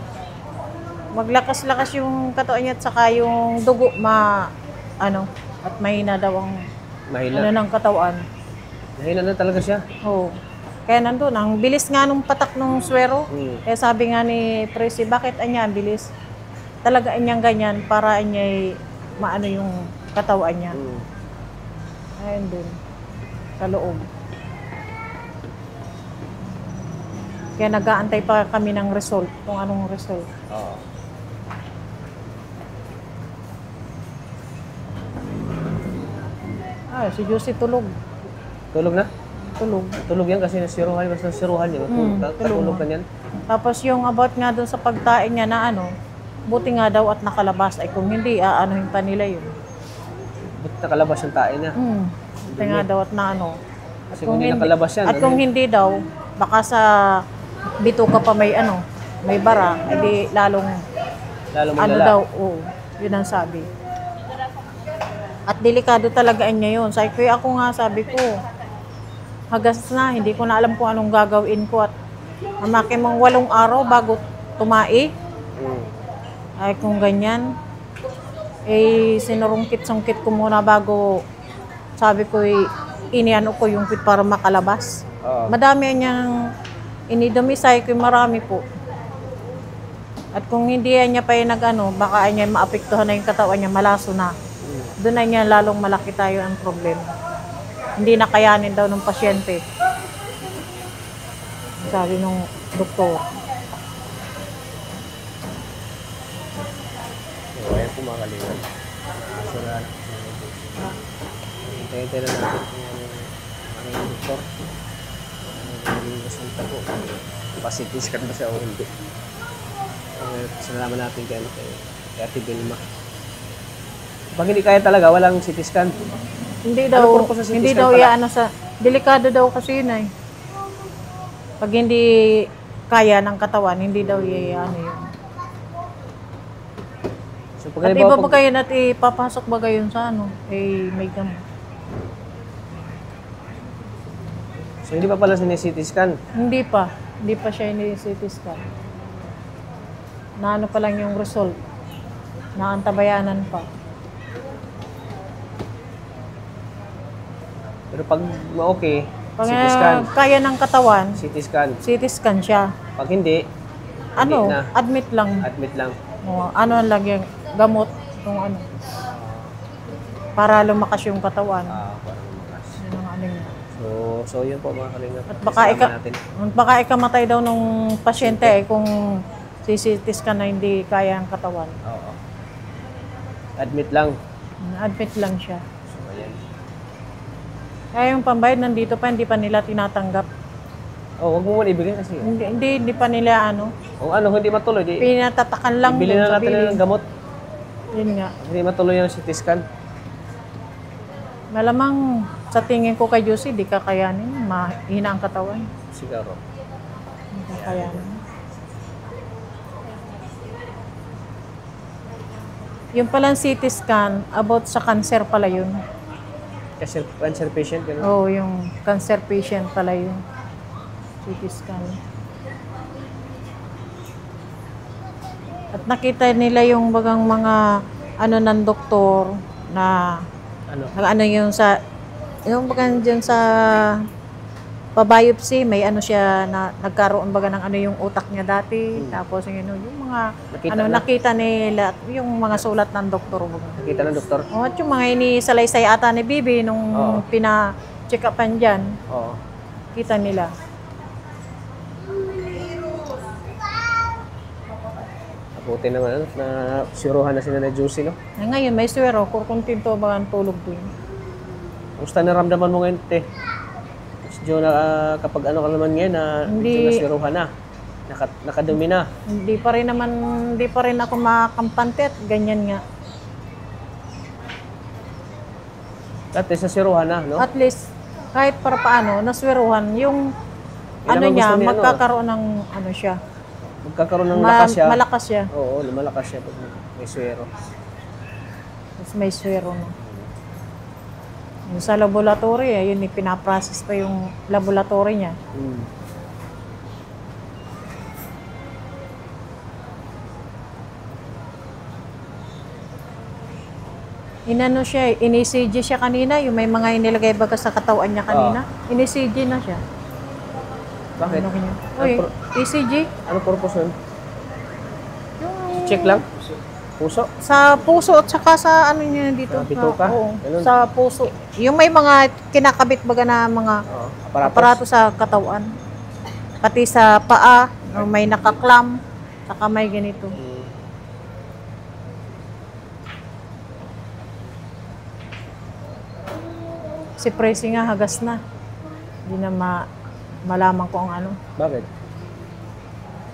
maglakas-lakas yung katawan niya at saka yung dugo at mahina daw ang ng katawan. Mahina na talaga siya? Oo. Kaya nandun, ang bilis nga nung patak nung swero. Kaya sabi nga ni Presi, bakit ang bilis? Talaga anyang ganyan para anyay yung katawan niya. Ayun dun, sa loob. Kaya nag-aantay pa kami ng result, kung anong result. Oo. Si Josie tulog. Tulog na? Tulog. Tulog yan kasi nasiruhan, basta nasiruhan niya. Tulog ka niyan. Tapos yung about nga dun sa pagtain niya na buti nga daw at nakalabas. Ay kung hindi, aanuhin pa nila yun. Buti nakalabas yung tae niya. Buti nga daw at Kasi kung hindi nakalabas yan. At kung hindi daw, baka sa bituka pa may may bara, hindi lalong malala. daw, yun ang sabi. At delikado talaga niya yun. Sabi ko, ako nga sabi ko, hagas na, hindi ko na alam kung anong gagawin ko at mamaki mong 8 araw bago tumai. Ay kung ganyan, sinurungkit-sungkit ko muna bago sabi ko, iniano ko yung pit para makalabas. Madami niyang inidomisay ko, marami po. At kung hindi niya pa yung baka niya maapektuhan na yung katawan niya, malaso na. Doon na niya lalong malaki tayo ang problema. Hindi na kayanin daw ng pasyente. Sabi nung doktor. Ayan po mga kalingan. Nasuruhan. Hintay-hintay na natin ang doktor. Naging resulta po. Positive scan ba siya o hindi. Sinalaman natin kay Ate Vilma. Pag hindi kaya talaga, walang CT scan. Hindi daw, hindi daw delikado daw kasi yun ay. Pag hindi kaya ng katawan, hindi daw ano yun. So, At iba ba kayo at ipapasok ba kayo sa ano? May gamot. So, hindi pa pala CT scan. Hindi pa. Hindi pa siya ini-CT scan. Na ano pa lang yung result. Naantabayanan pa. Pero pag okay, Pag CT scan. kaya ng katawan, CT scan. CT scan siya. Pag hindi, Ano, na. admit lang. Admit lang. Ano lang yung gamot, kung ano. Para lumakas yung katawan. Parang lumakas. Yun ang ano yun. So yun po mga kalingap. At baka ikamatay daw nung pasyente kung CT scan na hindi kaya ang katawan. Oo. Admit lang. Admit lang siya. So ayan. Kaya yung pambayad nandito pa, hindi pa nila tinatanggap. Wag mo muna ibigay kasi. Hindi pa nila ano. Kung ano, hindi matuloy, di Pinatatakan lang. ibili na natin ng gamot. Yun nga. Hindi matuloy yung CT scan. Malamang sa tingin ko kay Josie, di kakayanin. Mahina ang katawan. Siguro. Di kakayanin. Yung palang CT scan, about sa cancer pala yun. Kasi cancer patient, gano'n. Oo, yung cancer patient pala yun. CT scan. At nakita nila yung bagang mga ano ng doktor na ano yung sa yung bagang dyan sa pa-biopsy, may ano siya na nagkaroon baga ng ano yung utak niya dati. Tapos yung mga nakita nila yung mga sulat ng doktor baga. Nakita ng doktor? At yung mga inisalaysay ata ni Bibi nung pina-check upan dyan. Oo. Kita nila. Buti naman, na suruhan na sila na Josie, no? Ngayon, may swero. Kurkuntinto ba ang tulog din? Kumusta naramdaman mo ngayon, te? Medyo kapag ano ka naman ngayon, medyo nasuruhan na. Nakadumi na. Hindi pa rin ako makampante at ganyan nga. Dati sa siruhan na, no? At least, kahit para paano, nasweruhan, yung Yan ano naman niya, gusto niya, magkakaroon ng ano siya. Magkakaroon ng lakas siya. Malakas siya. Oo, lumalakas siya pag may swero. Tapos may swero no. Yung sa laboratory, yun pinaprocess pa yung laboratory niya. Inano siya, in-ECG siya kanina, yung may mga inilagay baga sa katawan niya kanina. In-ECG na siya. Bakit? Ano kanya? Uy, ECG? Ano purpose nun? Yung Check lang? Puso? sa puso at saka sa ano niya dito. Sa bituka? Oo, Ganun. sa puso. Yung may mga kinakabit baga na mga aparato sa katawan. Pati sa paa, may nakaklam, saka may ganito. Si Presi nga hagas na. Hindi na malaman ko ang ano. Bakit?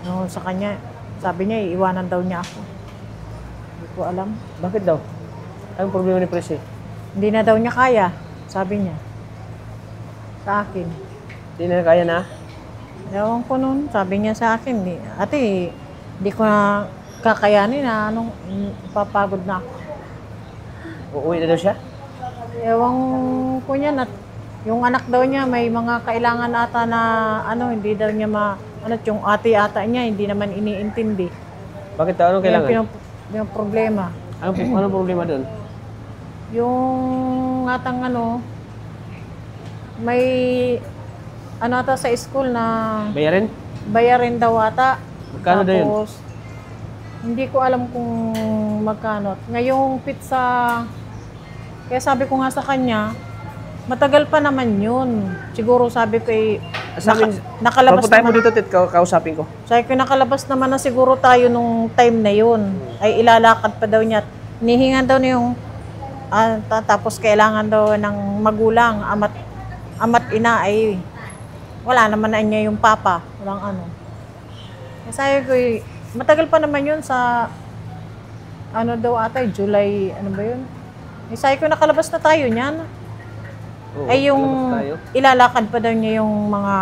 No, sa kanya, sabi niya, iiwanan daw niya ako. Hindi ko alam. Bakit daw? Anong problema ni Presi? Hindi na daw niya kaya, sabi niya. Sa akin. Hindi na kaya na? Ewan ko nun, sabi niya sa akin, ate, hindi ko na kakayanin na papagod na ako. Uuwi na daw siya? Ewan ko niya, yung anak daw niya may mga kailangan ata na hindi daw niya yung ate ata niya, hindi naman iniintindi. Bakit daw? Anong kailangan? Yung problema. Anong problema doon? Yung atang may ata sa school na Bayarin? bayarin daw ata. Magkano daw yun? Tapos, hindi ko alam kung magkano. Ngayong pizza, kaya sabi ko nga sa kanya, matagal pa naman yun. Siguro sabi ko nakalabas tayo mo naman. dito, Tit, kausapin ko. Sabi ko nakalabas naman na siguro tayo nung time na yun. Ay ilalakad pa daw niya. Nihingan daw niya yung tapos kailangan daw ng magulang, ama't ina ay wala naman na niya yung papa. Walang ano. Sabi ko, matagal pa naman yun sa daw ata, July, ba yun? Sabi ko, nakalabas na tayo niyan. Oo, Ay yung lalabas tayo. ilalakad pa daw niya yung mga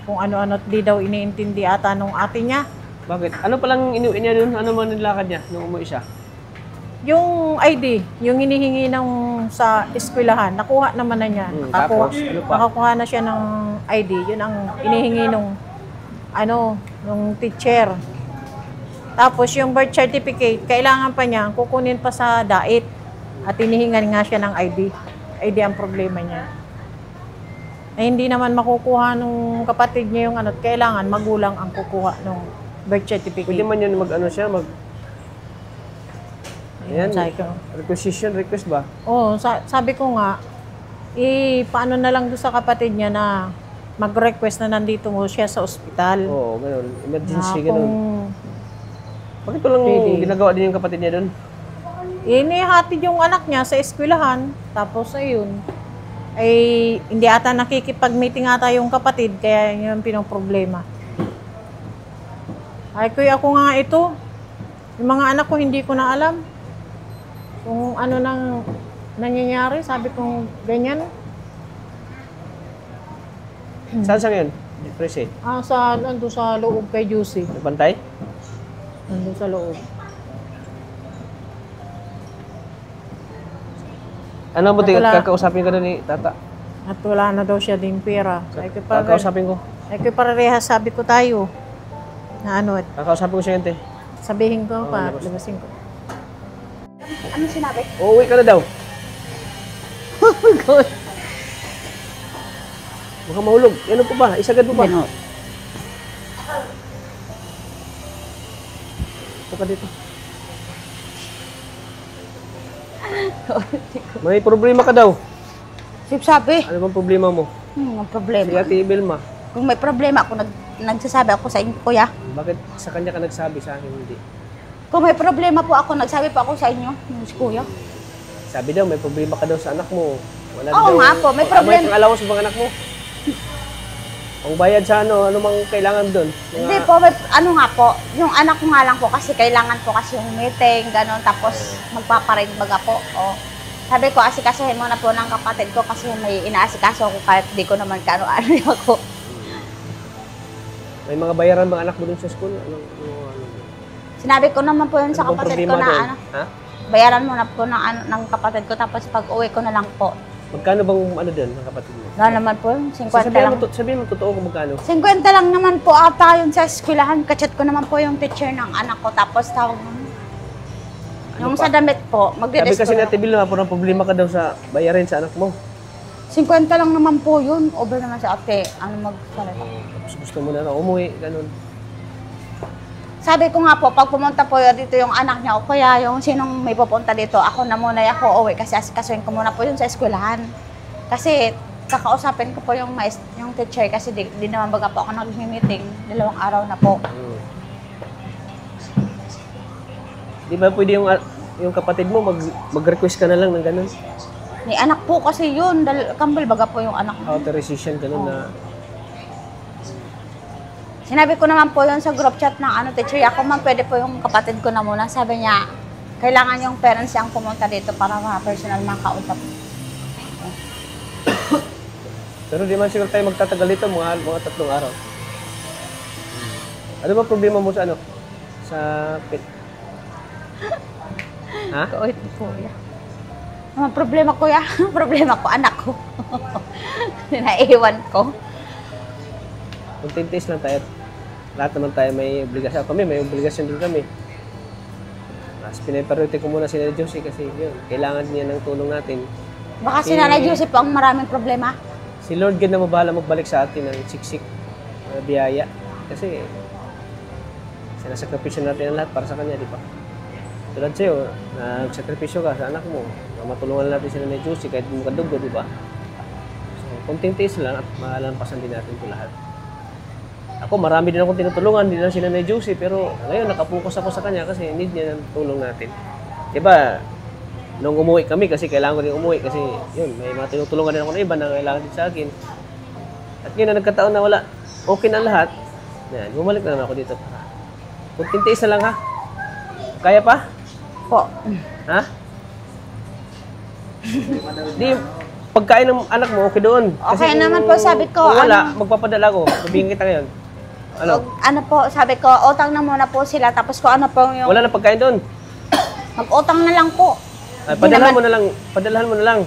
kung ano-ano at di daw iniintindi ata nung ate niya. Bakit? Ano palang inuwi niya doon? Ano man nilakad niya nung umuwi siya? Yung ID, yung hinihingi ng sa eskwelahan, nakuha naman na niya. Tapos, ano pa? Nakakuha na siya ng ID. Yun ang hinihingi nung nung teacher. Tapos yung birth certificate, kailangan pa niya kukunin pa sa DAIT. At hinihingan nga siya ng ID. ID ang problema niya. Eh, hindi naman makukuha nung kapatid niya yung kailangan magulang ang kukuha nung birth certificate. Pwede man yun siya, Ayan, Sabi ko. request ba? Oo, sabi ko nga, paano na lang doon sa kapatid niya na mag-request na nandito mo siya sa ospital. Oo, ganun. Emergency, Na ganun. kung Bakit walang pwede. ginagawa din yung kapatid niya doon? inihatid yung anak niya sa eskwelahan, tapos ayun, ay hindi ata nakikipag-meeting ata yung kapatid, kaya yun ang pinoproblema. Ay, kuya, ako nga ito, yung mga anak ko hindi ko na alam kung ano nang nangyayari, sabi kong ganyan. Saan siya ngayon? Prese? Nandun sa loob kay Juicy. Nagbantay? Nandun sa loob. Ano mo, Wala. kakausapin ka doon ni Tata? At wala na daw siya ding pera. Kakausapin ko. Ay, parehas sabi ko tayo. Na Kakausapin ko siya yun, te. sabihin ko pa, labas. labasin ko. Ano sinabi? Uuwi ka na daw. Oh my God. Baka mahulog. Ano po ba? Isagad mo ba? Ano? Ito ka dito. May problema ka daw. Sabi, Ano bang problema mo? ang Si problema. Ate Ibelma. Kung may problema ako, nagsasabi ako sa inyo, kuya. Bakit sa kanya ka nagsabi, sa akin hindi? Kung may problema po ako, nagsabi po ako sa inyo, yung si kuya. Sabi daw, may problema ka daw sa anak mo. Wala Oo nga po, may problem. May allowance sa mga anak mo. Ang bayad sa ano mang kailangan doon? Hindi po, nga po, yung anak ko nga lang po kasi kailangan po kasi yung meeting, gano'n, tapos magpaparade baga po. O, sabi ko, asikasuhin mo na po ng kapatid ko kasi may inaasikaso ako kahit di ko naman kaano-ano ako. May mga bayaran mga anak mo doon sa school? Sinabi ko naman po yun sa Ano bang kapatid ko problema na doon? Ha? bayaran mo na po ng kapatid ko tapos pag uwi ko na lang po. Magkano bang doon ng kapatid mo? Wala naman po, 50 lang. Sabihin mo totoo kung magkano. 50 lang naman po ata yun sa eskwelahan. Kachat ko naman po yung teacher ng anak ko tapos tawag naman. Yung pa? sa damit po, Sabi magdidis kasi ko ni na. Ate Ibelma, parang problema ka daw sa bayarin sa anak mo. 50 lang naman po yun. Over naman sa ate. Ano magsalita? Tapos gusto mo na umuwi, ganun. Sabi ko nga po, pag pumunta po dito yung anak niya o kaya yung sinong may pupunta dito, ako na muna ako uwi kasi asikasuhin ko muna po yun sa eskwelahan. Kasi kakausapin ko po yung teacher kasi di naman baga po ako nag-meeting. 2 araw na po. Di ba pwede yung kapatid mo mag-request ka na lang ng ganun? May anak po kasi yun. Kambal baga po yung anak mo. Authorization, ganun na. Sinabi ko naman po yun sa group chat ng teacher. Ako man pwede po yung kapatid ko na muna. Sabi niya, kailangan yung parents yung pumunta dito para mga personal makausap. Pero di man siguro tayo magtatagal dito mga 3 araw. Ano ba problema mo sa Sa pit? Ha? Kuya. Kuya. Ano problema kuya? Problema ko, anak ko. Naiiwan ko. Kung tintis lang tayo, lahat naman tayo may obligasyon. Kami, may obligasyon din kami. Mas pinapriority ko muna si Nanay Josie kasi yun, kailangan niya ng tulong natin. Baka si Nanay Joseph ang maraming problema. Si Lord God na mabahala magbalik sa atin ng siksik na biyaya. Kasi sinasakripisyo natin ang lahat para sa Kanya, di ba? Tulad sa'yo, nagsakripisyo ka sa anak mo. Matulungan natin si Nanay Josie kahit mo kadugo, di ba? So, konting tiis lang at malalampasan din natin ito lahat. Ako, marami din akong tinutulungan, hindi na si Nanay Josie, pero ngayon nakapokus ako sa kanya kasi need niya ng tulong natin. Diba, nung umuwi kami, kasi kailangan ko din umuwi kasi yun, may mga tinutulungan din ako ng iba na kailangan din sa akin. At ngayon na nagkataon na wala, okay na lahat, yan, bumalik na naman ako dito. Kunting tiis na lang ha. Kaya pa? Po. Ha? Di, pagkain ng anak mo, okay doon. Okay kung- naman po, sabi ko, Kung wala, ano- magpapadala ko. Sabihin kita ngayon. Ano? Ano po, sabi ko, utang na muna po sila. Tapos kung ano po yung, Wala na pagkain doon. mag-utang na lang po. Ay, Di padalhan naman- mo na lang. Padalhan mo na lang.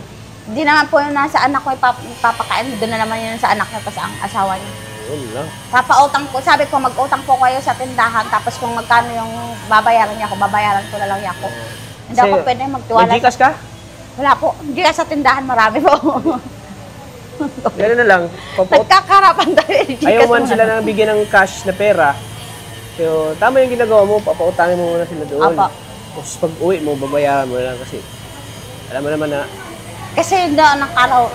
Di naman po yung nasa anak ko ipapakain. Doon na naman yun sa anak niya pa sa ang asawa niya. Yun lang. Papautang po, sabi ko, mag-utang po kayo sa tindahan. Tapos kung magkano yung babayaran niya ako, babayaran ko na lang niya ako. Hindi ako Kasi, pwede magtiwala. May Gcash ka? Wala po. Hindi ka sa tindahan, marami po. Gano'n na lang. Nagkakarapan tayo. Ayaw man sila nang bigyan ng cash na pera. So, tama yung ginagawa mo, papautangin mo muna sila doon. Apa. Tapos pag uwi mo, babayaran mo na lang kasi alam mo naman na Kasi doon ang araw,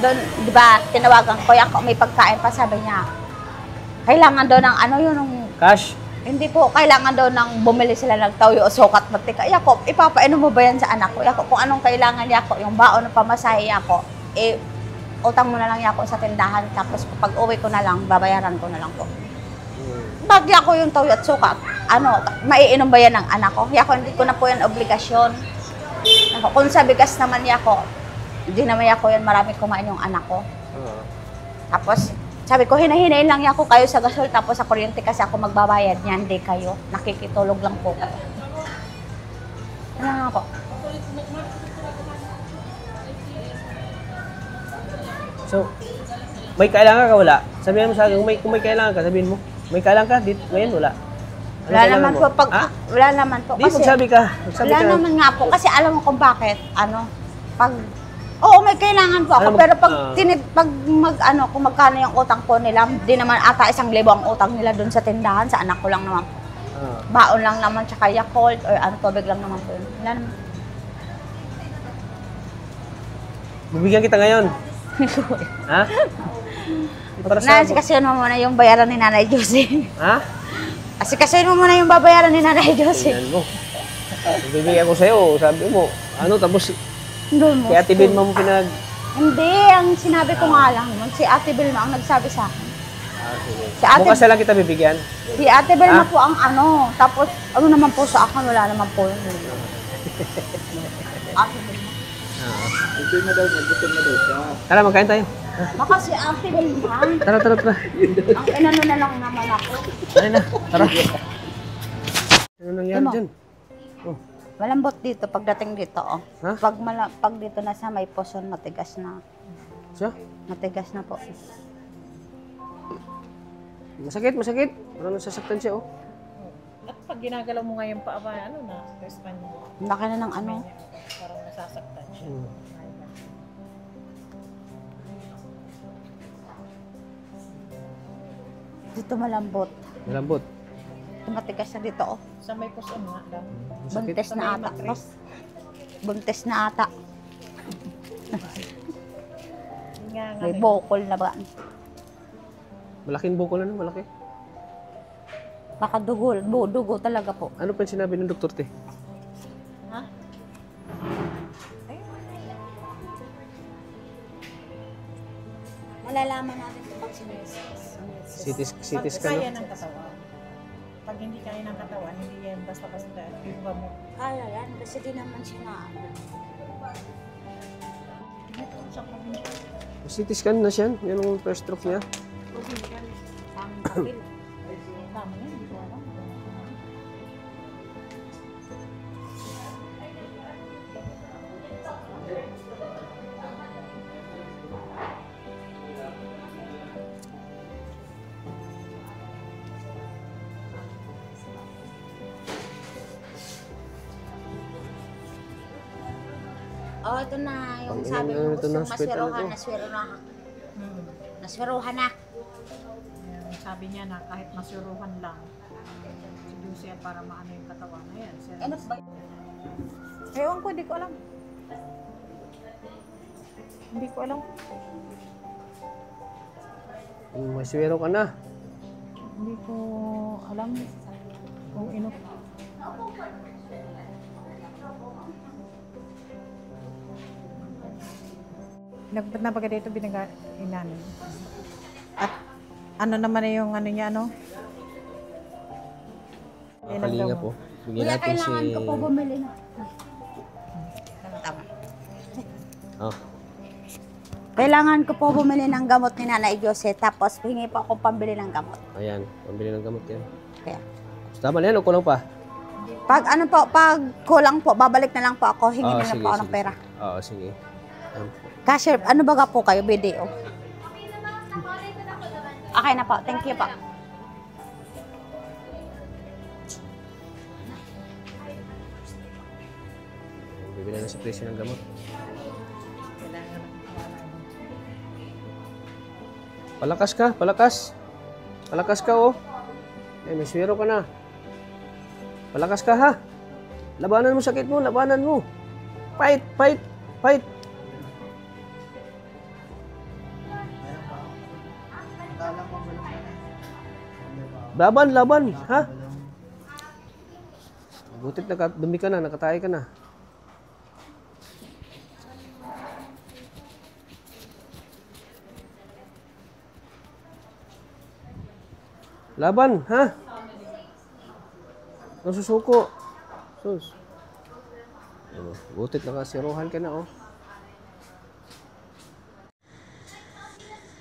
doon, di ba, tinawagan ko, ako may pagkain pa, sabi niya, kailangan doon ng ano yun, ng, cash. hindi po, kailangan doon ng bumili sila ng toyo o sukat matika. Yako, ipapainom mo ba yan sa anak ko? Yako, kung anong kailangan niya ako, yung baon ng pamasahe ako, utang mo na lang yako sa tindahan, tapos pag uwi ko na lang, babayaran ko na lang po. Bagya ko yung toyo at sukat, ano, maiinom ba yan ng anak ko? Yako, hindi ko na po yan obligasyon. Ako, kung sa bigas naman yako, hindi naman ako yan marami kumain yung anak ko. Tapos, sabi ko, hinahinayin lang ako kayo sa gasol, tapos sa kuryente kasi ako magbabayad niya, hindi kayo. Nakikitulog lang po. Ano nga po? So, may kailangan ka wala? Sabihin mo sa akin, kung may kailangan ka, sabihin mo. May kailangan ka, ngayon wala. Ano Wala kailangan naman mo? po, Ha? wala naman po. Di, magsabi ka. Magsabi Wala ka. naman nga po, kasi alam mo kung bakit, oo, may kailangan po ako, Alam mo, pero kung magkano yung utang po nila, di naman ata 1,000 ang utang nila dun sa tindahan, sa anak ko lang naman po. Ah. Baon lang naman, tsaka Yakult, or tubig lang naman po yun. Wala naman. Bibigyan kita ngayon. Ha? Para sa... Kasihin mo muna yung bayaran ni Nanay Josie. Ha? Kasihin mo muna yung babayaran ni Nanay Josie. Tingnan mo. Bibigyan ko sa'yo, sabi mo. Ano, tapos Doon mo. kaya Ate Vilma mo pinag... Hindi, ang sinabi ko nga lang, si Ate Vilma ang nagsabi sa akin. Si Ate, Bukas na lang kita bibigyan. si Ate Vilma Ah? po ang ano, tapos ano naman po sa akin, wala naman po yun. Ate Vilma. Tara, magkain tayo. Baka si Ate Vilma, Tara. ang inano na lang naman ako. Tara na, tara. Ano nangyari Tama. dyan? Malambot dito pagdating dito, oh. Ha? Pag dito na sa may poson, matigas na. Siya? Matigas na po. Masakit. Parang nasasaktan siya, oh. At pag ginagalaw mo nga yung paa, ano na, stress pa niya. Laki na ng ano. Parang nasasaktan siya. Dito malambot. Malambot. Matigas na dito, oh. Sa may puson nga lang. Masakit. Buntes na ata. Oh. Buntes na ata. Yun nga nga. May bokol na ba? Malaking bukol na, malaki. Baka dugo talaga po. Ano pa yung sinabi ng doktor, te? Ha? Malalaman natin kung pag sinesis. CT Pag scan, kaya no? ng katawan. Pag hindi kaya ng katawan, hindi yan basta-basta. Iba mo. Kaya yan, kasi di naman siya na ano. CT scan na siya. Yan ang first stroke niya. Tamang papel. Tama yun, hindi ko alam. Oh, ito na. Yung Ang sabi ina mo, na ito gusto ng hospital maswiruhan, ito. naswiruhan na. Ayan, sabi niya na kahit masuruhan lang, si Lucia para maano yung katawan. Ayan, sir. Ano ba? Ewan ko, hindi ko alam. Hindi ko alam. May swero ka na. Hindi ko alam kung ino. Napagka dito inanin. At ano naman na yung ano niya, ano? Mga kalinga po. Bigyan Kuya, natin si... kailangan ko po bumili na. Tama. Oh. Kailangan ko po bumili ng gamot ni Nanay Jose, tapos hingi po ako pambili ng gamot. Ayan, pambili ng gamot yan. Kaya. Tama na yan, o kulang pa? Pag ano po, pag kulang po, babalik na lang po ako, hingi na lang po ako ng pera. Oo, sige. Ayan po. Cashier, ano ba po kayo, BDO? Okay na po, thank you po. Bibili na sa presyo ng gamot. Palakas ka, palakas. Palakas ka, oh. Eh, may swero ka na. Palakas ka, ha? Labanan mo sakit mo, labanan mo. Fight, fight, fight. Laban, laban, ha? Butit dumi ka na, nakatae ka na. Laban, ha? Nasusuko. Sus. Butit nakasiruhan ka na, oh.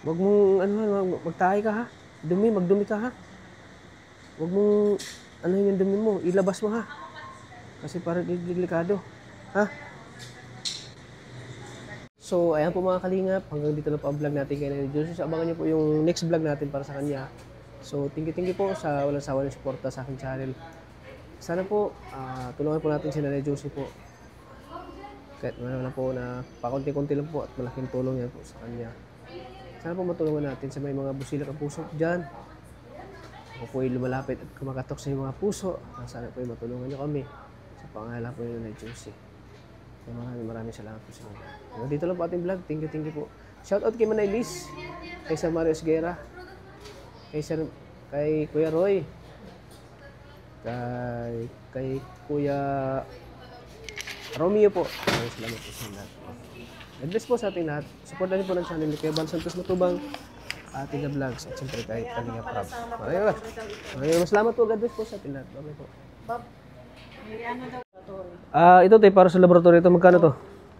Wag mong, magtahi ka, ha? Magdumi ka, ha? Wag mong, yung dumi mo, ilabas mo, ha? Kasi parang delikado, ha? So, ayan po mga kalingap. Hanggang dito na po ang vlog natin kay Nanay Josie. Abangan niyo po yung next vlog natin para sa kanya. So, thank you po sa walang sawa ng suporta sa aking channel. Sana po, tulungan po natin si Nanay Josie po. Kahit na po na pakunti-kunti lang po at malaking tulong yan po sa kanya. Sana po matulungan natin sa may mga busilak ang puso dyan. Ako po ay lumalapit at kumakatok sa mga puso. Sana po ay matulungan niyo kami sa pangalan po ni Nanay Josie. So, maraming salamat po sa inyo. Dito lang po ating vlog. Thank you po. Shout out kay Manay Liz, kay Sir Mario Esguera, kay Kuya Roy, kay Kuya Romeo po. Salamat po sa lahat. God bless po sa ating lahat. Supportan niyo po ng channel ni Kuya Bal Santos Matubang, ating na vlogs at siyempre kay Kalinga Prab. Maraming salamat po. God bless po sa ating lahat. Bye po. Ito tayo para sa laboratory. Ito magkano to?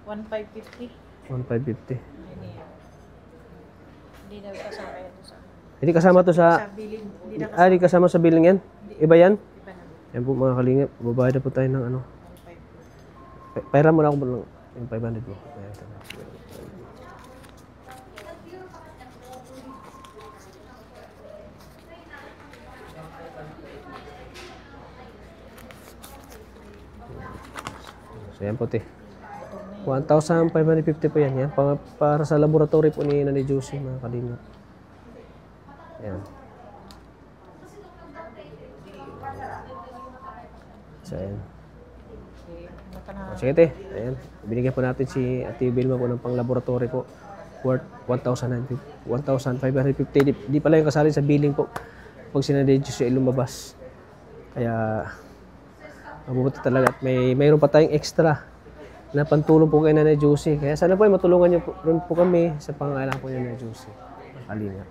1,550. 1,550. Hindi na kasama yan sa Hindi kasama to sa billing. hindi kasama sa billing yan? Iba yan? Iba na. Yan po mga kalingap. Babayad na po tayo ng ano. Pairam mo na ako yung 500 mo. Ayan, ito na. So yan po te. 1,550 po yan. Yan. Para sa laboratory po ni Nanay Josie mga kalingap. Ayan. So, ayan. Sige, te. Ayan. Binigyan po natin si Ate Vilma po ng pang-laboratory po. Worth 1,550. Di pala yung kasali sa billing po. Pag sinadedyo siya lumabas. Kaya, mabubuti talaga. At mayroon pa tayong extra na pantulong po kay Nanay Josie. Kaya sana po ay matulungan niyo po, rin po kami sa pangailangan po ni Nanay Josie. Kalinga.